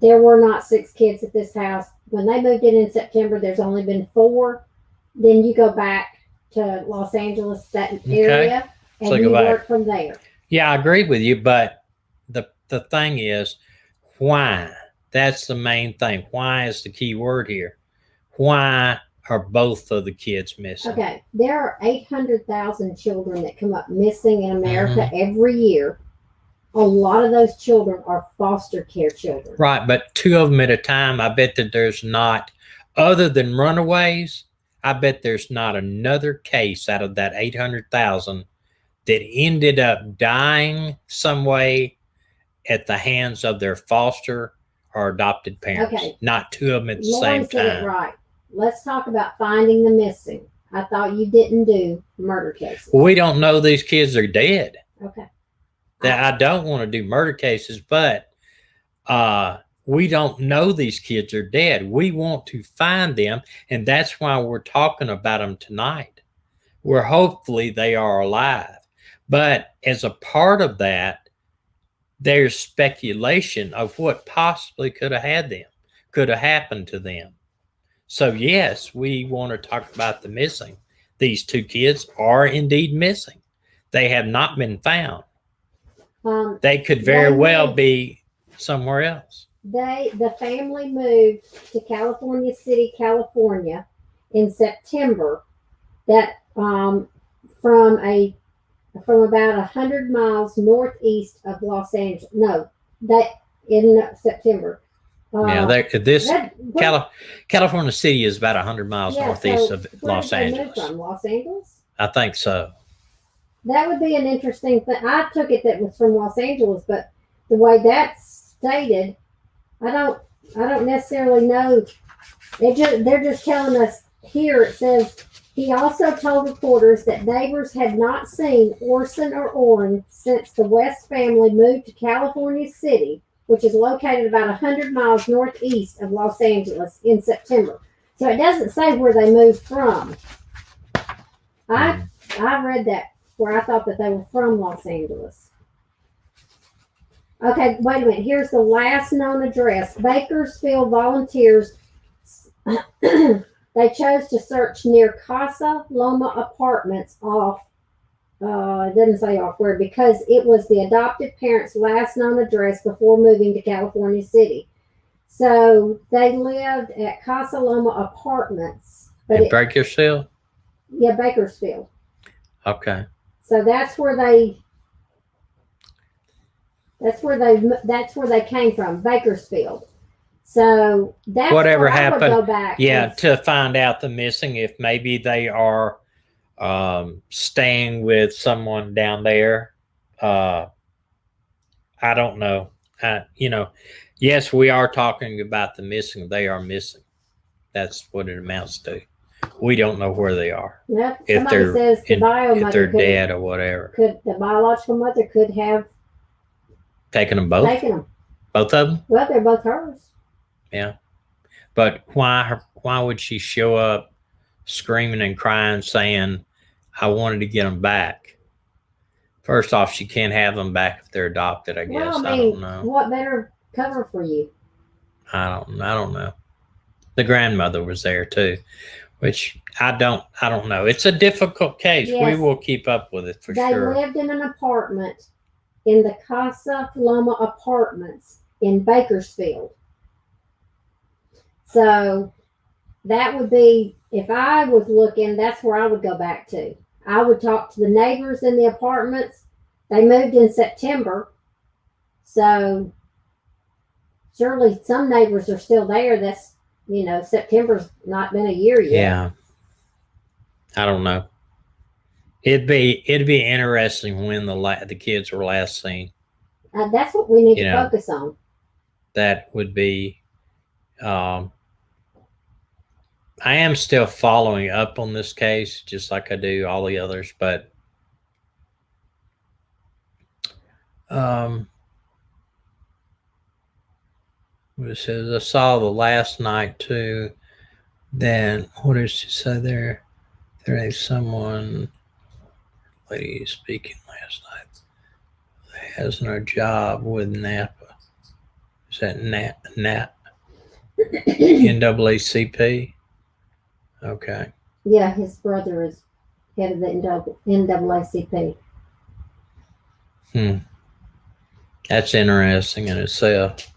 there were not 6 kids at this house. When they moved in September, there's only been 4. Then you go back to Los Angeles, that area, and So you go back. work from there. Yeah, I agree with you, but the thing is, why? That's the main thing. Why is the key word here. Why are both of the kids missing? Okay, there are 800,000 children that come up missing in America every year. A lot of those children are foster care children. Right, but 2 of them at a time. I bet that there's not, other than runaways, I bet there's not another case out of that 800,000 that ended up dying some way at the hands of their foster or adopted parents. Okay. Not 2 of them at the Lauren same said it time. right. Let's talk about finding the missing. I thought you didn't do murder cases. Well, we don't know these kids are dead. Okay. That I don't want to do murder cases, but we don't know these kids are dead. We want to find them, and that's why we're talking about them tonight. Where hopefully they are alive. But as a part of that, there's speculation of what possibly could have happened to them. So yes, we want to talk about the missing. These 2 kids are indeed missing. They have not been found. They could very well be somewhere else. The family moved to California City, California in September. That from about 100 miles northeast of Los Angeles. No, that in September. California City is about 100 miles northeast of Los Angeles. From Los Angeles? I think so. That would be an interesting thing. I took it that was from Los Angeles, but the way that's stated, I don't necessarily know. They're just telling us here. It says he also told reporters that neighbors had not seen Orson or Orrin since the West family moved to California City, which is located about 100 miles northeast of Los Angeles, in September. So it doesn't say where they moved from. I read that where I thought that they were from Los Angeles. Okay, wait a minute. Here's the last known address. Bakersfield volunteers, they chose to search near Casa Loma Apartments off, it doesn't say off where, because it was the adopted parents' last known address before moving to California City. So they lived at Casa Loma Apartments. In Bakersfield? Yeah, Bakersfield. Okay. So that's where they came from, Bakersfield. So that's whatever where happened. I would go back. Yeah, to find out the missing, if maybe they are staying with someone down there. I don't know. Yes, we are talking about the missing. They are missing. That's what it amounts to. We don't know where they are. Yep. If they're dead or whatever. The biological mother could have taken them both? Both of them? Well, they're both hers. Yeah. But why would she show up screaming and crying saying, I wanted to get them back? First off, she can't have them back if they're adopted, I guess. Well, I don't know. What better cover for you? I don't know. The grandmother was there too, which I don't know. It's a difficult case. Yes. We will keep up with it for sure. They lived in an apartment in the Casa Loma Apartments in Bakersfield. So that would be, if I was looking, that's where I would go back to. I would talk to the neighbors in the apartments. They moved in September, so surely some neighbors are still there. That's, September's not been a year yet. Yeah. I don't know. It'd be interesting when the kids were last seen. That's what we need to focus on. That would be. I am still following up on this case, just like I do all the others, but it says I saw the last night too. Then what did she say there? There is someone lady speaking last night has no job with Napa. Is that NAACP? NAACP? Okay. Yeah, his brother is head of the NAACP. That's interesting in itself.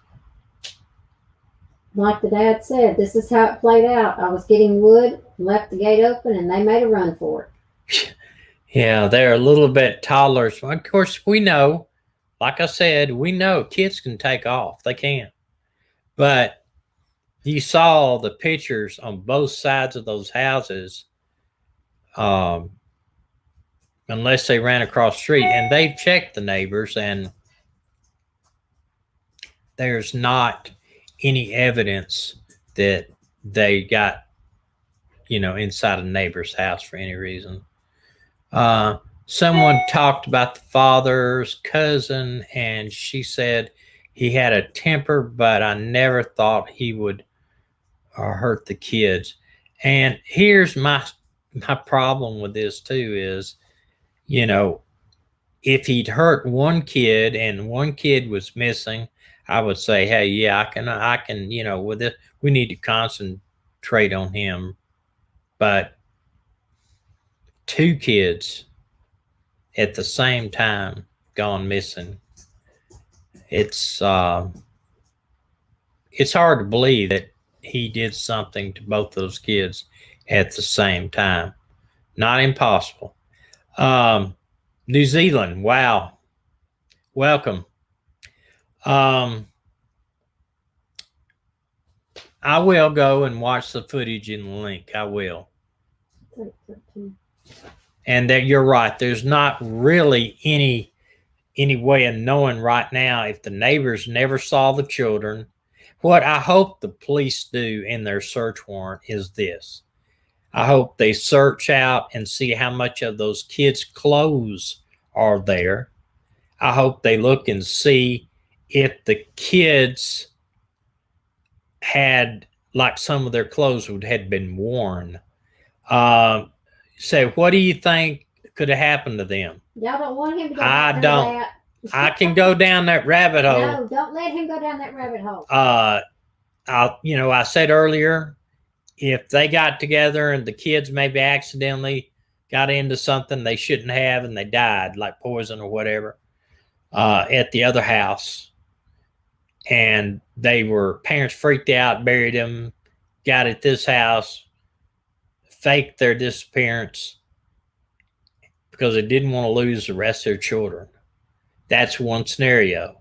Like the dad said, this is how it played out. I was getting wood, left the gate open, and they made a run for it. Yeah, they're a little bit toddlers. Of course, we know, like I said, we know kids can take off. They can. But you saw the pictures on both sides of those houses, unless they ran across the street. And they've checked the neighbors, and there's not any evidence that they got, inside a neighbor's house for any reason. Someone talked about the father's cousin, and she said he had a temper, but I never thought he would hurt the kids. And here's my problem with this too is, if he'd hurt one kid and one kid was missing, I would say, hey, yeah, I can, with it, we need to concentrate on him. But two kids at the same time gone missing. It's hard to believe that he did something to both those kids at the same time. Not impossible. New Zealand, wow. Welcome. I will go and watch the footage in the link. I will. And that you're right. There's not really any way of knowing right now if the neighbors never saw the children. What I hope the police do in their search warrant is this. I hope they search out and see how much of those kids' clothes are there. I hope they look and see if the kids had, like some of their clothes had been worn. Say, what do you think could have happened to them? Y'all don't want him to go I don't. That. I can go down that rabbit hole. No, don't let him go down that rabbit hole. I said earlier, if they got together and the kids maybe accidentally got into something they shouldn't have and they died, like poison or whatever, at the other house, and parents freaked out, buried them, got at this house, faked their disappearance because they didn't want to lose the rest of their children. That's one scenario.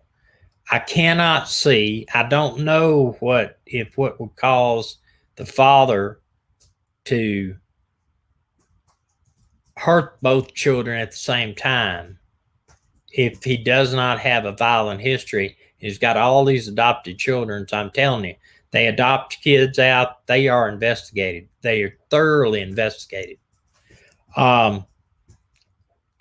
I cannot see, I don't know what would cause the father to hurt both children at the same time if he does not have a violent history. He's got all these adopted children. So I'm telling you, they adopt kids out. They are investigated. They are thoroughly investigated.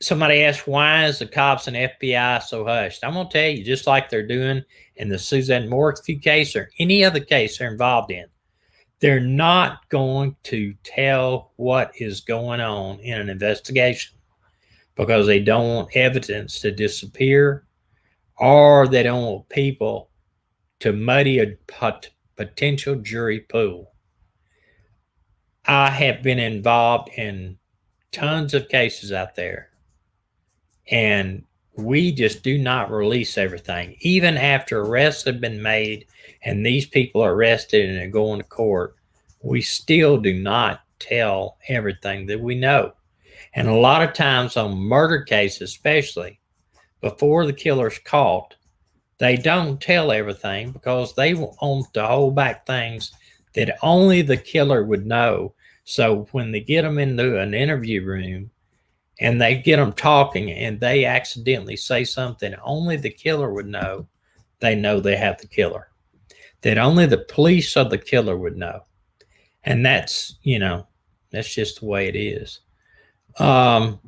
Somebody asked, why is the cops and FBI so hushed? I'm going to tell you, just like they're doing in the Suzanne Morphy case or any other case they're involved in, they're not going to tell what is going on in an investigation because they don't want evidence to disappear, or they don't want people to muddy a potential jury pool. I have been involved in tons of cases out there, and we just do not release everything. Even after arrests have been made and these people are arrested and are going to court, we still do not tell everything that we know. And a lot of times on murder cases, especially before the killer's caught, they don't tell everything because they want to hold back things that only the killer would know. So when they get them into an interview room and they get them talking and they accidentally say something only the killer would know, they know they have the killer. That only the police or the killer would know. And that's, that's just the way it is. And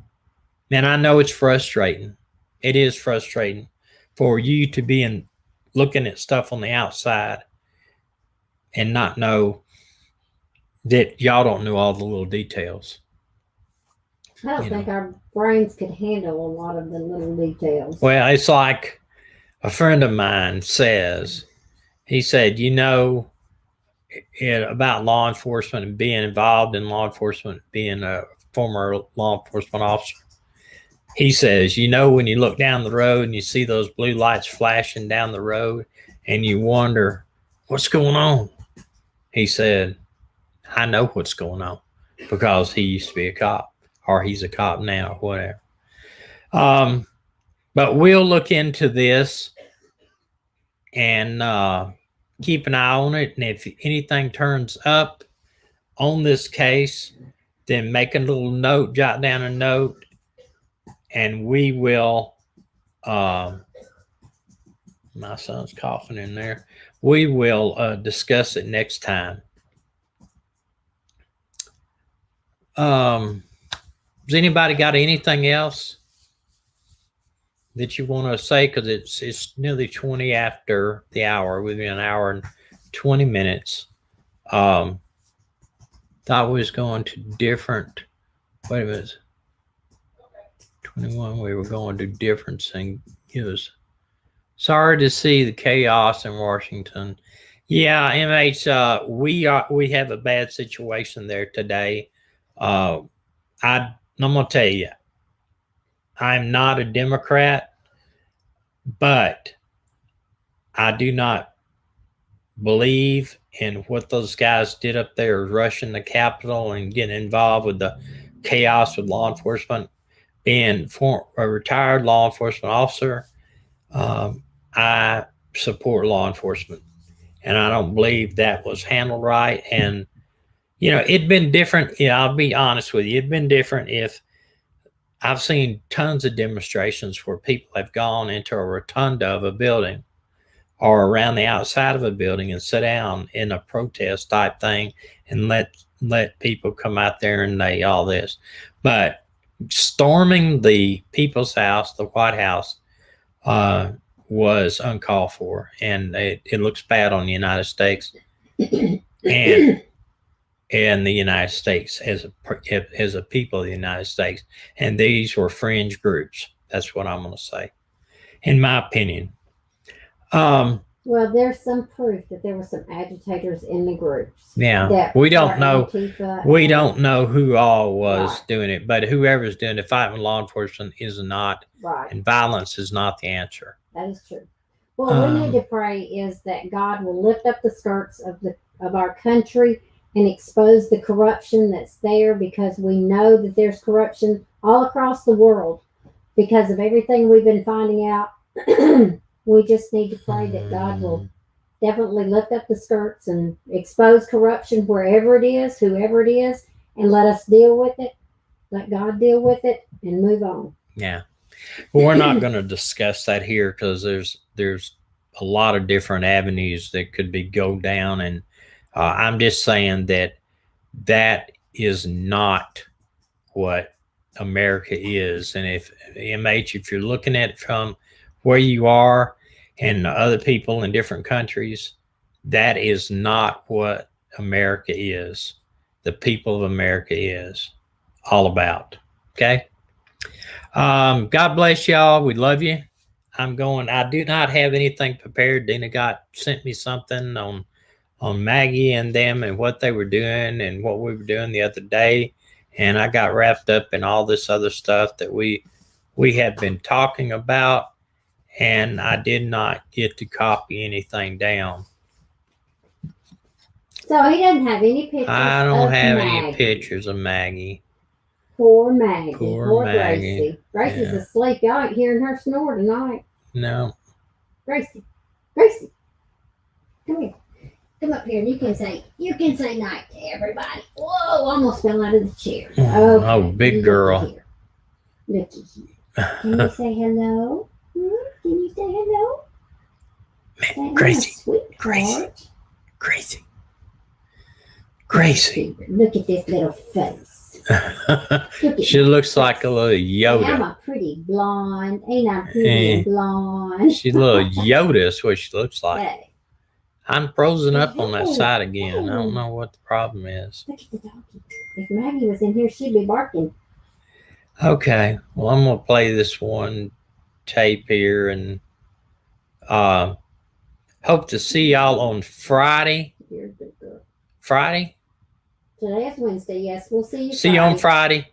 I know it's frustrating. It is frustrating for you to be looking at stuff on the outside and not know that y'all don't know all the little details. I don't think our brains could handle a lot of the little details. Well, it's like a friend of mine says, he said, about law enforcement and being involved in law enforcement, being a former law enforcement officer. He says, when you look down the road and you see those blue lights flashing down the road and you wonder, what's going on? He said, I know what's going on because he used to be a cop, or he's a cop now, or whatever. But we'll look into this and keep an eye on it. And if anything turns up on this case, then make a little note, jot down a note, and we will, my son's coughing in there. We will discuss it next time. Has anybody got anything else that you want to say? Because it's nearly 20 after the hour. We've been an hour and 20 minutes. Thought we was going to different. Wait a minute. 21. We were going to different things. It was sorry to see the chaos in Washington. Yeah, MH. We have a bad situation there today. I'm gonna tell you, I'm not a Democrat, but I do not believe in what those guys did up there, rushing the Capitol and getting involved with the chaos with law enforcement. Being a retired law enforcement officer, I support law enforcement, and I don't believe that was handled right. And it'd been different. I'll be honest with you. It'd been different if I've seen tons of demonstrations where people have gone into a rotunda of a building or around the outside of a building and sit down in a protest type thing and let people come out there and they all this. But storming the People's House, the White House, was uncalled for, and it looks bad on the United States and the United States as a people of the United States. And these were fringe groups. That's what I'm going to say, in my opinion. Well, there's some proof that there were some agitators in the groups. Yeah, we don't know. We don't know who all was doing it, but whoever's doing it, fighting with law enforcement is not, and violence is not the answer. That is true. Well, we need to pray is that God will lift up the skirts of our country and expose the corruption that's there, because we know that there's corruption all across the world because of everything we've been finding out. We just need to pray that God will definitely lift up the skirts and expose corruption wherever it is, whoever it is, and let us deal with it. Let God deal with it and move on. Yeah. Well, we're not going to discuss that here because there's a lot of different avenues that could go down. And I'm just saying that is not what America is. And if you're looking at it from where you are and other people in different countries, that is not what America is. The people of America is all about. Okay. God bless y'all. We love you. I do not have anything prepared. Dina sent me something on Maggie and them and what they were doing and what we were doing the other day. And I got wrapped up in all this other stuff that we we have been talking about, and I did not get to copy anything down. So he doesn't have any pictures. I don't have Maggie. any pictures of Maggie. Poor Maggie. Poor Maggie. Gracie. Gracie's Yeah. asleep. Y'all ain't hearing her snore tonight. No. Gracie. Gracie. Come here. Come up here and you can say night to everybody. Whoa, almost fell out of the chair. Okay. Oh, big girl. Looky here. Can you say hello? Can you say hello? Say Gracie. hello, Gracie. sweetheart. Gracie. Look at this little face. Look She looks like a little Hey, I'm Yoda. a pretty blonde. Ain't I pretty and blonde? She's a little Yoda is what she looks like. Hey, I'm frozen up on that Hey. side again. I don't know what the problem is. look at the doggy. If Maggie was in here, she'd be barking. Okay. Well, I'm going to play this one tape here and hope to see y'all on Friday. You're a good girl. Friday? Today is Wednesday. Yes, we'll see you. See you on Friday.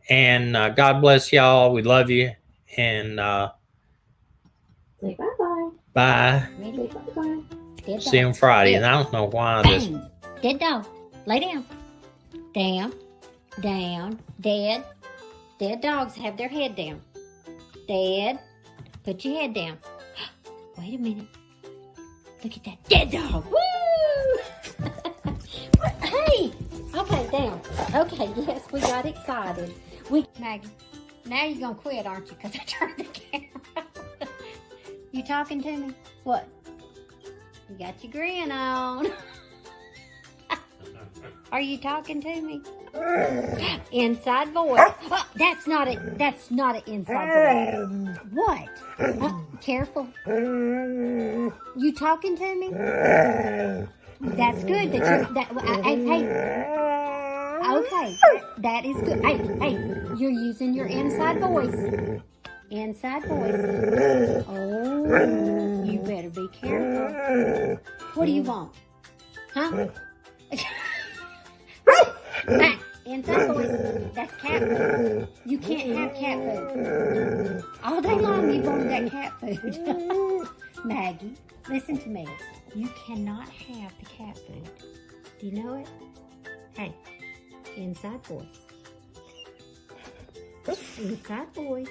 And God bless y'all. We love you. And Say bye-bye. bye. Say bye-bye. Dead See you on Friday. And I don't know why this. Bang. Dead dog. Lay down. Down. Down. Dead. Dead dogs have their head down. Dead. Put your head down. Wait a minute. Look at that dead dog. Woo! Hey! Okay, down. Okay, yes, we got excited. Maggie, now you're going to quit, aren't you? Because I turned the camera. You talking to me? What? You got your grin on. Are you talking to me? Inside voice. Oh, that's not it. That's not an inside voice. What? Careful. You talking to me? That's good. Hey. Okay. That is good. Hey. You're using your inside voice. Inside voice. Oh, you better be careful. What do you want? Huh? Hey, inside voice. That's cat food. You can't have cat food. All day long you've wanted that cat food. Maggie, listen to me. You cannot have the cat food. Do you know it? Hey, inside voice. Inside voice.